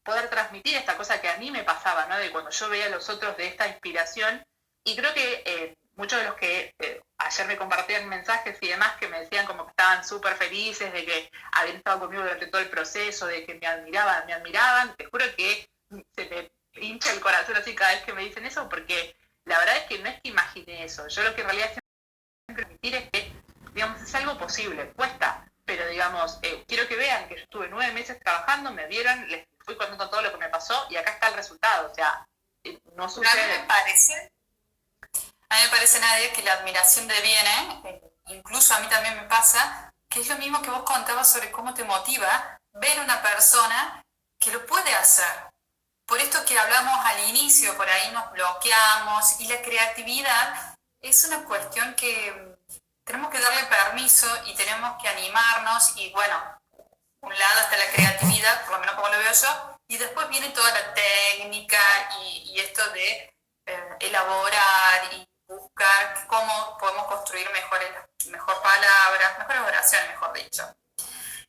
poder transmitir esta cosa que a mí me pasaba, ¿no? De cuando yo veía a los otros de esta inspiración, y creo que muchos de los que ayer me compartían mensajes y demás que me decían como que estaban súper felices de que habían estado conmigo durante todo el proceso, de que me admiraban, te juro que se me hincha el corazón así cada vez que me dicen eso, porque la verdad es que no es que imaginé eso, yo lo que en realidad siempre permitir es que, digamos, es algo posible, cuesta, pero digamos, quiero que vean que yo estuve 9 meses trabajando, me vieron, les fui contando todo lo que me pasó y acá está el resultado, o sea, no sucede. A mí me parece, Nadia, que la admiración deviene, incluso a mí también me pasa, que es lo mismo que vos contabas sobre cómo te motiva ver una persona que lo puede hacer. Por esto que hablamos al inicio, por ahí nos bloqueamos, y la creatividad es una cuestión que tenemos que darle permiso y tenemos que animarnos, y bueno, un lado está la creatividad, por lo menos como lo veo yo, y después viene toda la técnica y esto de elaborar y buscar cómo podemos construir mejor palabras, mejores oraciones, mejor dicho.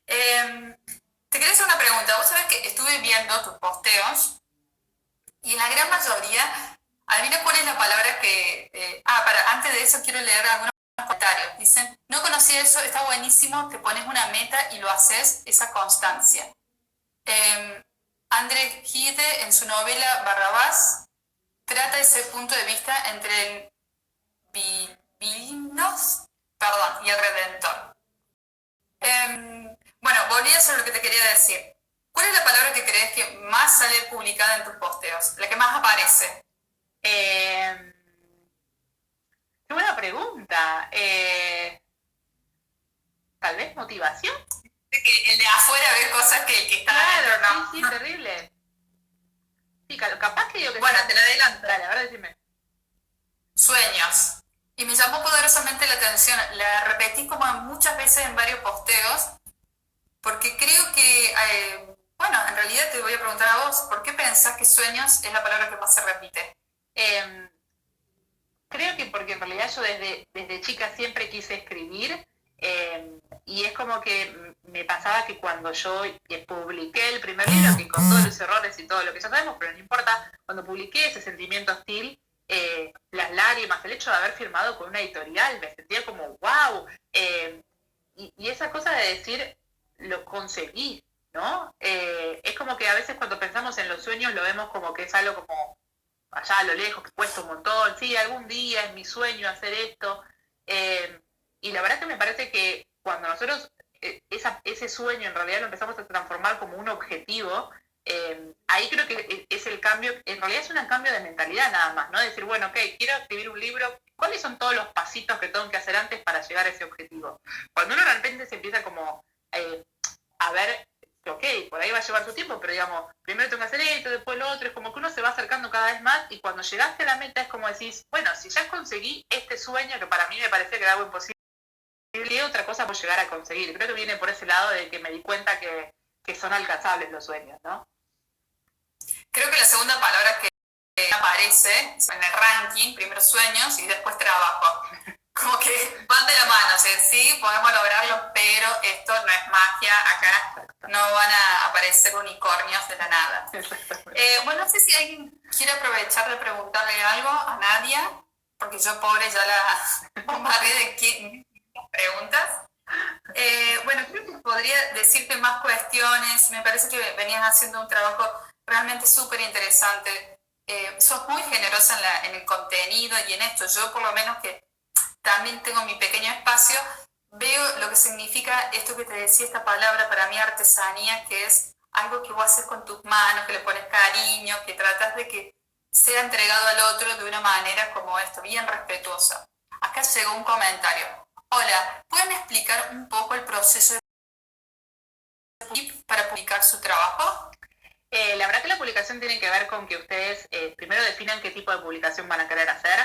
Te quería hacer una pregunta. Vos sabés que estuve viendo tus posteos y en la gran mayoría, adivina cuál es la palabra que... antes de eso quiero leer algunos comentarios. Dicen, no conocí eso, está buenísimo, te pones una meta y lo haces, esa constancia. André Gide, en su novela Barrabás, trata ese punto de vista entre el Vilnos, y el Redentor. Bueno, volví a hacer lo que te quería decir. ¿Cuál es la palabra que crees que más sale publicada en tus posteos? La que más aparece. Qué buena pregunta. Tal vez motivación. Que el de afuera ve cosas que el que está adentro, ¿no? Sí, terrible. Sí, capaz que digo que... Bueno, te la adelanto. Dale, ahora decime. Sueños. Y me llamó poderosamente la atención. La repetí como muchas veces en varios posteos, porque creo que, bueno, en realidad te voy a preguntar a vos, ¿por qué pensás que sueños es la palabra que más se repite? Creo que porque en realidad yo desde chica siempre quise escribir, y es como que me pasaba que cuando yo publiqué el primer libro, que con todos los errores y todo lo que ya sabemos, pero no importa, cuando publiqué ese sentimiento hostil, las lágrimas, el hecho de haber firmado con una editorial, me sentía como wow, y esa cosa de decir, lo conseguí, ¿no? Es como que a veces cuando pensamos en los sueños lo vemos como que es algo como allá a lo lejos, que cuesta un montón, sí, algún día es mi sueño hacer esto, y la verdad que me parece que cuando nosotros ese sueño en realidad lo empezamos a transformar como un objetivo, ahí creo que es el cambio, en realidad es un cambio de mentalidad nada más, ¿no? Decir, bueno, ok, quiero escribir un libro, ¿cuáles son todos los pasitos que tengo que hacer antes para llegar a ese objetivo? Cuando uno de repente se empieza como a ver, ok, por ahí va a llevar su tiempo, pero digamos, primero tengo que hacer esto, después lo otro, es como que uno se va acercando cada vez más, y cuando llegaste a la meta es como decís, bueno, si ya conseguí este sueño que para mí me parecía que era algo imposible, ¿qué otra cosa puedo llegar a conseguir? Creo que viene por ese lado de que me di cuenta que son alcanzables los sueños, ¿no? Creo que la segunda palabra que aparece en el ranking, primero sueños y después trabajo. Como que van de la mano, o sea, sí, podemos lograrlo, pero esto no es magia, acá no van a aparecer unicornios de la nada. Bueno, no sé si alguien quiere aprovechar de preguntarle algo a Nadia, porque yo pobre ya la bombardé de preguntas. Bueno, creo que podría decirte más cuestiones, me parece que venías haciendo un trabajo realmente súper interesante, sos muy generosa en el contenido y en esto, yo por lo menos que también tengo mi pequeño espacio, veo lo que significa esto que te decía, esta palabra para mí artesanía, que es algo que vos haces con tus manos, que le pones cariño, que tratas de que sea entregado al otro de una manera como esto, bien respetuosa. Acá llegó un comentario. Hola, ¿pueden explicar un poco el proceso para publicar su trabajo? La verdad que la publicación tiene que ver con que ustedes primero definan qué tipo de publicación van a querer hacer.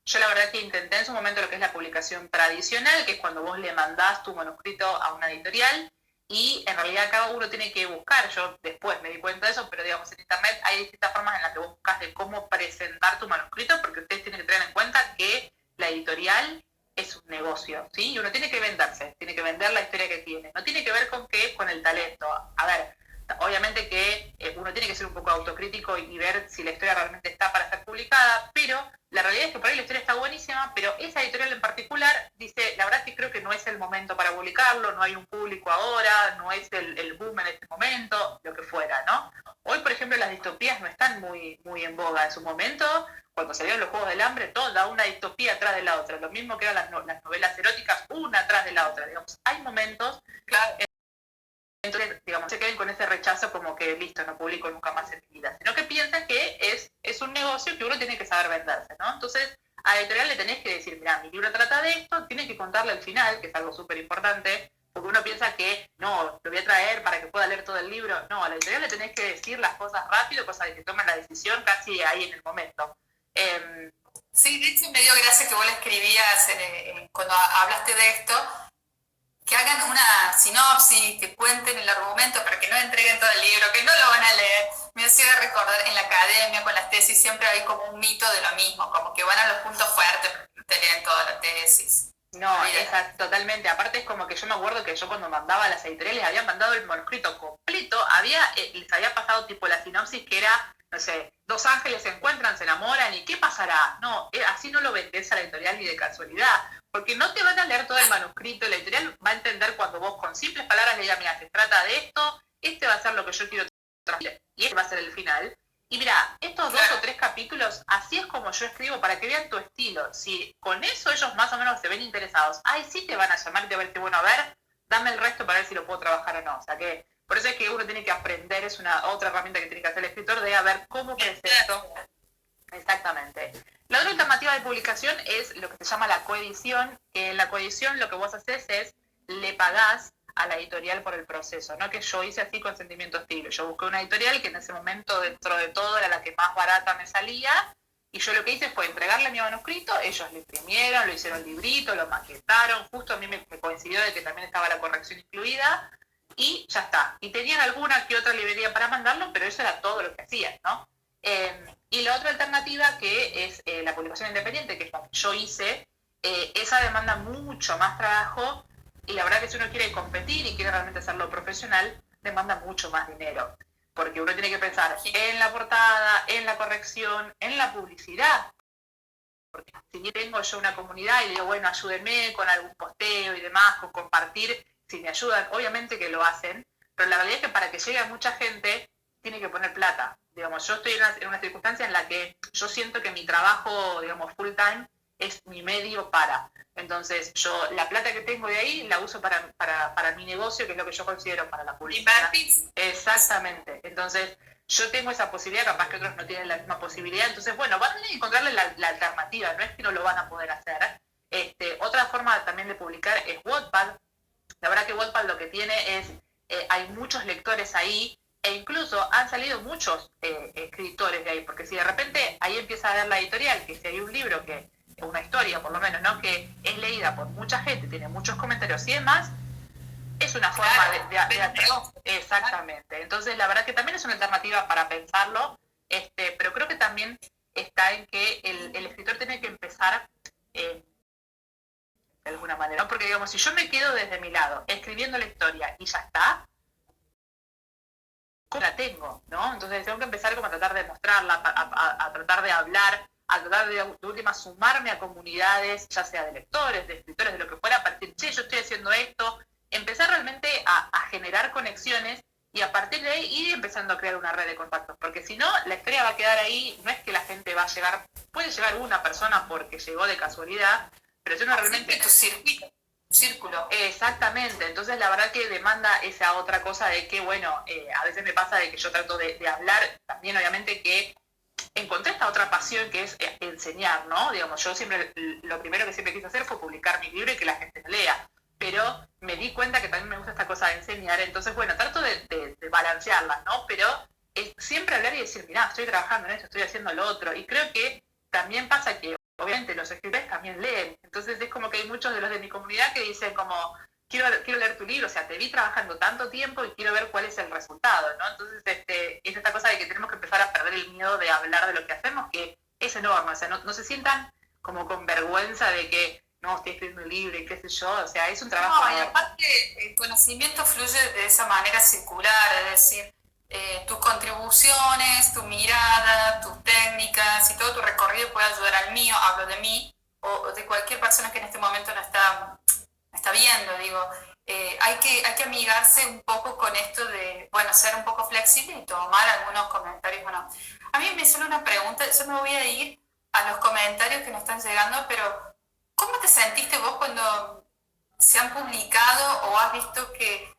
Yo la verdad que intenté en su momento lo que es la publicación tradicional, que es cuando vos le mandás tu manuscrito a una editorial, y en realidad cada uno tiene que buscar, yo después me di cuenta de eso, pero digamos en internet hay distintas formas en las que vos buscas de cómo presentar tu manuscrito, porque ustedes tienen que tener en cuenta que la editorial es un negocio, ¿sí? Y uno tiene que venderse, tiene que vender la historia que tiene. No tiene que ver con qué, con el talento. A ver, obviamente que uno tiene que ser un poco autocrítico y ver si la historia realmente está para ser publicada, pero la realidad es que por ahí la historia está buenísima, pero esa editorial en particular dice, la verdad que creo que no es el momento para publicarlo, no hay un público ahora, no es el boom en este momento, lo que fuera, ¿no? Hoy, por ejemplo, las distopías no están muy en boga. En su momento, cuando salieron los Juegos del Hambre, toda una distopía atrás de la otra, lo mismo que eran las novelas eróticas, una atrás de la otra, digamos. Hay momentos, claro, entonces, digamos, se queden con ese rechazo como que listo, no publico nunca más en mi vida, sino que piensan que es un negocio que uno tiene que saber venderse, ¿no? Entonces, a la editorial le tenés que decir, mira, mi libro trata de esto, tienes que contarle el final, que es algo súper importante, porque uno piensa que, no, lo voy a traer para que pueda leer todo el libro. No, a la editorial le tenés que decir las cosas rápido, cosa de que tomen la decisión casi ahí en el momento. Sí, de hecho me dio gracia que vos le escribías cuando hablaste de esto, que hagan una sinopsis, que cuenten el argumento para que no entreguen todo el libro, que no lo van a leer. Me hacía recordar en la academia con las tesis siempre hay como un mito de lo mismo, como que van a los puntos fuertes, pero te leen toda la tesis. No, totalmente. Aparte es como que yo me acuerdo que yo cuando mandaba a las editoriales habían mandado el manuscrito completo, les había pasado tipo la sinopsis que era, no sé, dos ángeles se encuentran, se enamoran y ¿qué pasará? No, así no lo vendes a la editorial ni de casualidad, porque no te van a leer todo el manuscrito, la editorial va a entender cuando vos con simples palabras le digas, mira, se trata de esto, este va a ser lo que yo quiero transmitir y este va a ser el final. Y mira, estos 2 o 3 capítulos, así es como yo escribo para que vean tu estilo. Si con eso ellos más o menos se ven interesados, ay, sí te van a llamar y te van a decir, bueno, a ver, dame el resto para ver si lo puedo trabajar o no. O sea que, por eso es que uno tiene que aprender, es una otra herramienta que tiene que hacer el escritor, de a ver cómo presento. Exactamente. La otra alternativa de publicación es lo que se llama la coedición, que en la coedición lo que vos haces es, le pagás a la editorial por el proceso, no que yo hice así con Sentimiento Hostil. Yo busqué una editorial que en ese momento dentro de todo era la que más barata me salía y yo lo que hice fue entregarle mi manuscrito, ellos lo imprimieron, lo hicieron librito, lo maquetaron, justo a mí me coincidió de que también estaba la corrección incluida y ya está. Y tenían alguna que otra librería para mandarlo, pero eso era todo lo que hacían, ¿no? Y la otra alternativa que es la publicación independiente, que es la que yo hice, esa demanda mucho más trabajo. Y la verdad que si uno quiere competir y quiere realmente hacerlo profesional, demanda mucho más dinero. Porque uno tiene que pensar en la portada, en la corrección, en la publicidad. Porque si tengo yo una comunidad y le digo, bueno, ayúdenme con algún posteo y demás, con compartir, si me ayudan, obviamente que lo hacen. Pero la realidad es que para que llegue a mucha gente, tiene que poner plata. Digamos, yo estoy en una circunstancia en la que yo siento que mi trabajo, digamos, full time, es mi medio para. Entonces, yo la plata que tengo de ahí la uso para mi negocio, que es lo que yo considero para la publicidad. Exactamente. Entonces, yo tengo esa posibilidad, capaz que otros no tienen la misma posibilidad. Entonces, bueno, van a tener que encontrarle la alternativa, no es que no lo van a poder hacer. Otra forma también de publicar es Wattpad. La verdad que Wattpad lo que tiene es, hay muchos lectores ahí, e incluso han salido muchos escritores de ahí, porque si de repente ahí empieza a ver la editorial, que si hay un libro que una historia por lo menos, ¿no?, que es leída por mucha gente, tiene muchos comentarios y demás, es una forma de exactamente. Entonces la verdad que también es una alternativa para pensarlo, pero creo que también está en que el escritor tiene que empezar de alguna manera, ¿no? Porque digamos, si yo me quedo desde mi lado escribiendo la historia y ya está, ¿cómo la tengo? ¿No? Entonces tengo que empezar como a tratar de mostrarla, a tratar de hablar, a tratar de última sumarme a comunidades, ya sea de lectores, de escritores, de lo que fuera, para decir, che, yo estoy haciendo esto, empezar realmente a generar conexiones y a partir de ahí ir empezando a crear una red de contactos, porque si no, la historia va a quedar ahí, no es que la gente va a llegar, puede llegar una persona porque llegó de casualidad, pero si uno realmente... Tu circuito, círculo. Exactamente, entonces la verdad que demanda esa otra cosa de que, bueno, a veces me pasa de que yo trato de hablar, también obviamente que encontré esta otra pasión que es enseñar, ¿no? Digamos, yo siempre, lo primero que siempre quise hacer fue publicar mi libro y que la gente lo lea, pero me di cuenta que también me gusta esta cosa de enseñar, entonces, bueno, trato de balancearlas, ¿no? Pero siempre hablar y decir, mirá, estoy trabajando en esto, estoy haciendo lo otro, y creo que también pasa que obviamente los escritores también leen, entonces es como que hay muchos de los de mi comunidad que dicen como, quiero leer tu libro, o sea, te vi trabajando tanto tiempo y quiero ver cuál es el resultado, ¿no? Entonces es esta cosa de que tenemos que empezar a perder el miedo de hablar de lo que hacemos, que es enorme, o sea, no se sientan como con vergüenza de que no, estoy escribiendo un libro y qué sé yo, o sea, es un trabajo. No, y aparte el conocimiento fluye de esa manera circular, es decir, tus contribuciones, tu mirada, tus técnicas y todo tu recorrido puede ayudar al mío, hablo de mí, o de cualquier persona que en este momento no está viendo, digo. Hay que amigarse un poco con esto de, bueno, ser un poco flexible y tomar algunos comentarios, bueno. A mí me suena una pregunta, yo me voy a ir a los comentarios que nos están llegando, pero ¿cómo te sentiste vos cuando se han publicado o has visto que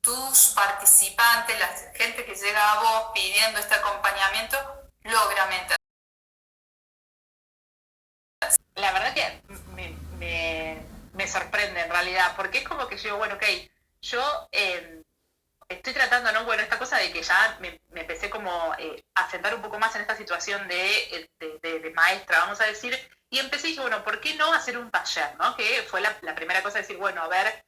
tus participantes, la gente que llega a vos pidiendo este acompañamiento, logra meter? La verdad que me sorprende en realidad, porque es como que yo, bueno, ok, yo estoy tratando, ¿no? Bueno, esta cosa de que ya me empecé como a sentar un poco más en esta situación de maestra, vamos a decir, y empecé y dije, bueno, ¿por qué no hacer un taller, ¿no? Que fue la primera cosa de decir, bueno, a ver,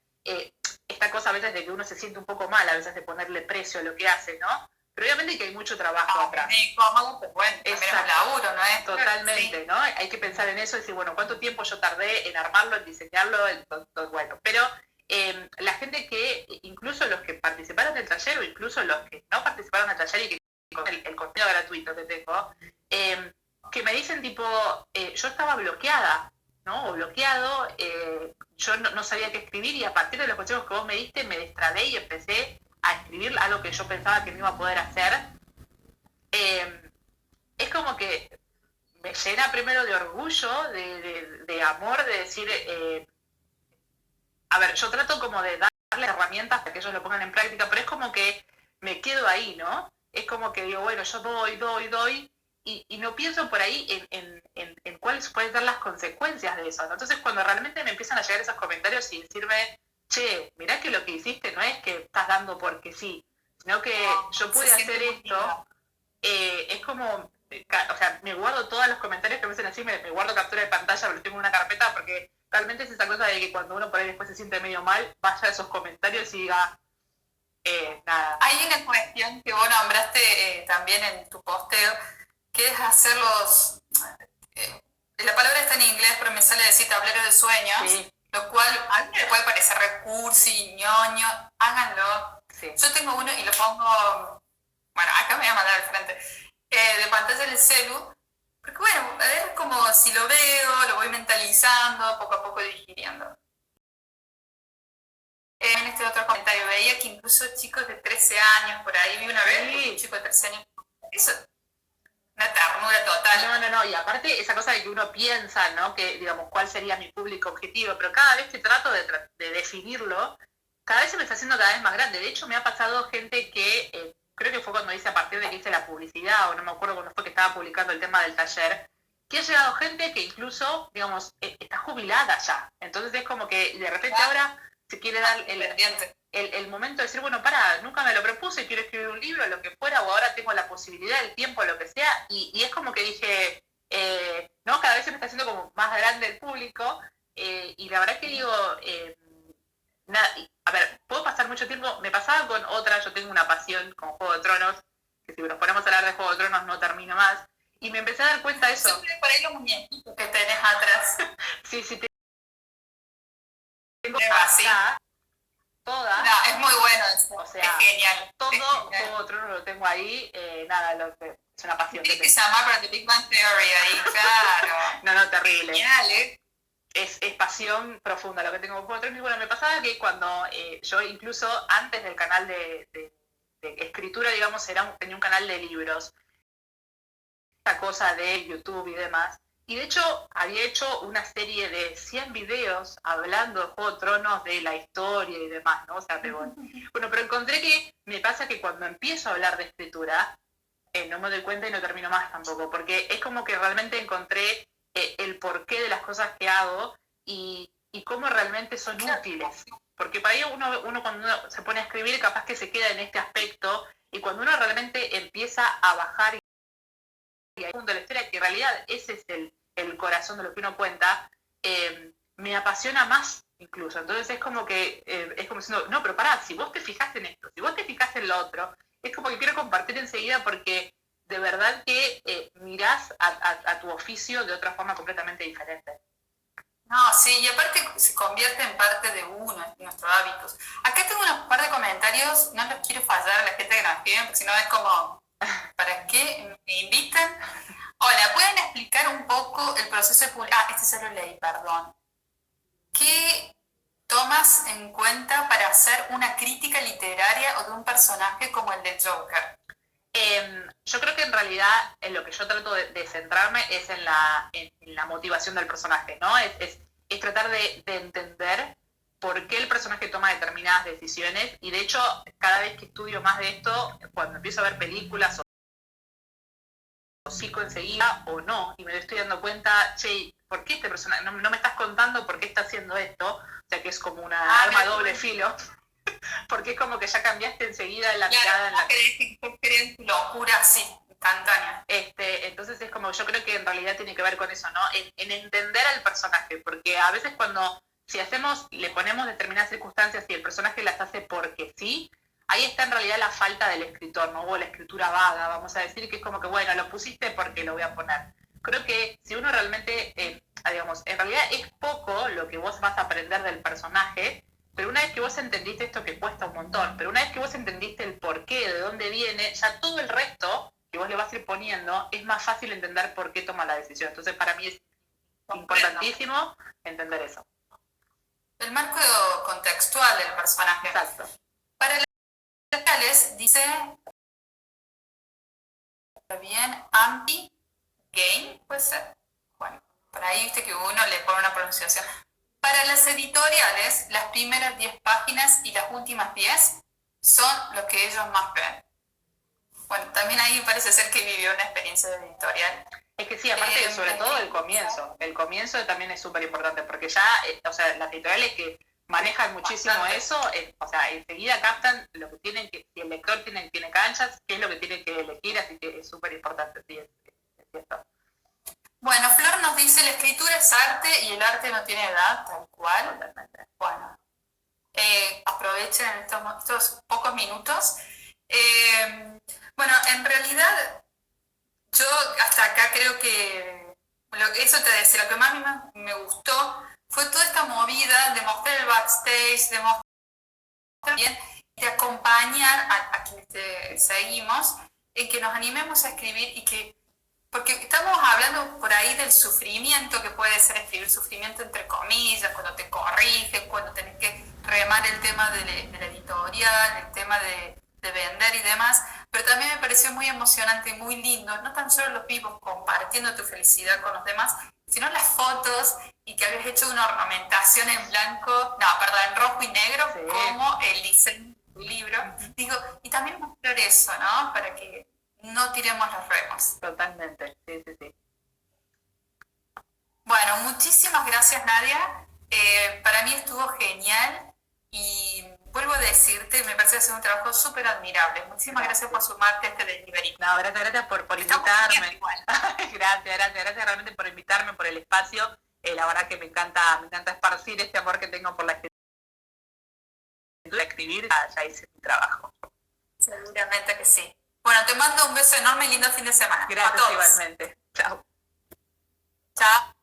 esta cosa a veces de que uno se siente un poco mal, a veces de ponerle precio a lo que hace, ¿no? Pero obviamente que hay mucho trabajo atrás. Cómodo, pues bueno, también es un laburo, ¿no es? Totalmente, sí. ¿No? Hay que pensar en eso y decir, bueno, ¿cuánto tiempo yo tardé en armarlo, en diseñarlo? Bueno, pero la gente que, incluso los que participaron del taller o incluso los que no participaron del taller y que con el contenido gratuito que tengo, que me dicen tipo, yo estaba bloqueada, ¿no? O bloqueado, yo no sabía qué escribir y a partir de los consejos que vos me diste me destrabé y empecé a escribir algo que yo pensaba que no iba a poder hacer. Es como que me llena primero de orgullo, de amor, de decir, a ver, yo trato como de darles herramientas para que ellos lo pongan en práctica, pero es como que me quedo ahí, ¿no? Es como que digo, bueno, yo doy, y no pienso por ahí en cuáles pueden ser las consecuencias de eso, ¿no? Entonces cuando realmente me empiezan a llegar esos comentarios y decirme, che, mirá que lo que hiciste no es que estás dando porque sí, sino que yo pude hacer esto, es como, o sea, me guardo todos los comentarios que me hacen así, me guardo captura de pantalla, me lo tengo en una carpeta, porque realmente es esa cosa de que cuando uno por ahí después se siente medio mal, vaya a esos comentarios y diga, nada. Hay una cuestión que vos nombraste también en tu posteo, que es hacer los... la palabra está en inglés, pero me sale decir tablero de sueños, sí. Lo cual a mí me puede parecer recursi, ñoño, háganlo. Sí. Yo tengo uno y lo pongo, bueno, acá me voy a mandar al frente, de pantalla del celu, porque bueno, es como si lo veo, lo voy mentalizando, poco a poco digiriendo. En este otro comentario veía que incluso chicos de 13 años, por ahí vi una vez, un chico de 13 años, eso, una ternura total. No, y aparte esa cosa de que uno piensa, ¿no? Que, digamos, cuál sería mi público objetivo, pero cada vez que trato de definirlo, cada vez se me está haciendo cada vez más grande. De hecho, me ha pasado gente que, creo que fue cuando hice a partir de que hice la publicidad, o no me acuerdo cuando fue que estaba publicando el tema del taller, que ha llegado gente que incluso, digamos, está jubilada ya. Entonces es como que de repente ahora se quiere dar el momento de decir, bueno, nunca me lo propuse, quiero escribir un libro, lo que fuera, o ahora tengo la posibilidad, el tiempo, lo que sea, y es como que dije, no, cada vez se me está haciendo como más grande el público, y la verdad que digo, a ver, puedo pasar mucho tiempo, me pasaba con otra, yo tengo una pasión con Juego de Tronos, que si nos ponemos a hablar de Juego de Tronos no termino más, y me empecé a dar cuenta de eso. Siempre por ahí los muñequitos que tenés atrás. Sí, tengo acá toda. No, es muy bueno eso. O sea, es genial. Todo Juego de Tronos lo tengo ahí, nada, es una pasión. Tienes que llamar para The Big Bang Theory ahí, claro. No, terrible. Genial, Es pasión profunda lo que tengo con Juego de Tronos. Y bueno, me pasaba que cuando yo incluso antes del canal de escritura, digamos, tenía un canal de libros. Esta cosa de YouTube y demás. Y de hecho había hecho una serie de 100 videos hablando de Juego de Tronos, de la historia y demás, ¿no? O sea, pero bueno, pero encontré que me pasa que cuando empiezo a hablar de escritura, no me doy cuenta y no termino más tampoco, porque es como que realmente encontré el porqué de las cosas que hago y cómo realmente son útiles. Porque para ahí uno cuando uno se pone a escribir capaz que se queda en este aspecto y cuando uno realmente empieza a bajar y al punto de la historia, que en realidad ese es el corazón de lo que uno cuenta, me apasiona más incluso. Entonces es como que, es como diciendo, no, pero pará, si vos te fijaste en esto, si vos te fijaste en lo otro, es como que quiero compartir enseguida porque de verdad que mirás a tu oficio de otra forma completamente diferente. No, sí, y aparte se convierte en parte de uno, en nuestros hábitos. Acá tengo un par de comentarios, no los quiero fallar a la gente que nos escriben, porque si no es como, ¿para qué me invitan? Hola, ¿pueden explicar un poco el proceso de publicación? Ah, este se lo leí, perdón. ¿Qué tomas en cuenta para hacer una crítica literaria o de un personaje como el de Joker? Yo creo que en realidad en lo que yo trato de centrarme es en la motivación del personaje, ¿no? Es tratar de entender por qué el personaje toma determinadas decisiones y de hecho cada vez que estudio más de esto, cuando empiezo a ver películas o sigo enseguida o no, y me estoy dando cuenta, che, ¿por qué este personaje? No me estás contando por qué está haciendo esto, o sea que es como una arma doble filo. Porque es como que ya cambiaste enseguida la mirada en la que creen locura así, instantánea. Entonces es como, yo creo que en realidad tiene que ver con eso, ¿no? En entender al personaje, porque a veces si le ponemos determinadas circunstancias y el personaje las hace porque sí, ahí está en realidad la falta del escritor, ¿no? O la escritura vaga, vamos a decir, que es como que, bueno, lo pusiste porque lo voy a poner. Creo que si uno realmente, digamos, en realidad es poco lo que vos vas a aprender del personaje, pero una vez que vos entendiste esto que cuesta un montón, pero una vez que vos entendiste el porqué, de dónde viene, ya todo el resto que vos le vas a ir poniendo, es más fácil entender por qué toma la decisión. Entonces para mí es importantísimo entender eso. El marco contextual del personaje. Exacto. Para las legales dice bien anti-game, puede ser. Bueno, por ahí viste que uno le pone una pronunciación. Para las editoriales, las primeras 10 páginas y las últimas 10 son lo que ellos más ven. Bueno, también ahí parece ser que vivió una experiencia de editorial. Es que sí, aparte sobre todo el comienzo. El comienzo también es súper importante, porque ya, o sea, las editoriales que manejan muchísimo eso, o sea, enseguida captan lo que tienen que, si el lector tiene canchas, qué es lo que tiene que elegir, así que es súper importante, sí, es cierto. Bueno, Flor nos dice, la escritura es arte y el arte no tiene edad, tal cual. Totalmente. Bueno, aprovechen estos pocos minutos. Bueno, en realidad, yo hasta acá creo que, eso te decía, lo que más me gustó fue toda esta movida de mostrar el backstage, de mostrar bien, de acompañar a quienes te seguimos, en que nos animemos a escribir y que, porque estamos hablando por ahí del sufrimiento que puede ser escribir, sufrimiento entre comillas, cuando te corrigen, cuando tenés que remar el tema de la editorial, el tema de vender y demás, pero también me pareció muy emocionante y muy lindo, no tan solo los vivos compartiendo tu felicidad con los demás, sino las fotos y que habías hecho una ornamentación en blanco, en rojo y negro, sí, como el diseño de tu libro. Digo, y también mostrar eso, ¿no? Para que no tiremos los remos. Totalmente, sí. Bueno, muchísimas gracias, Nadia. Para mí estuvo genial y vuelvo a decirte, me parece hacer un trabajo súper admirable. Muchísimas gracias por sumarte a este delivery. No, gracias por invitarme. Gracias realmente por invitarme, por el espacio. La verdad que me encanta esparcir este amor que tengo por la escribir. Ya hice mi trabajo. Seguramente que sí. Bueno, te mando un beso enorme y lindo fin de semana. Gracias igualmente. Chao. Chao.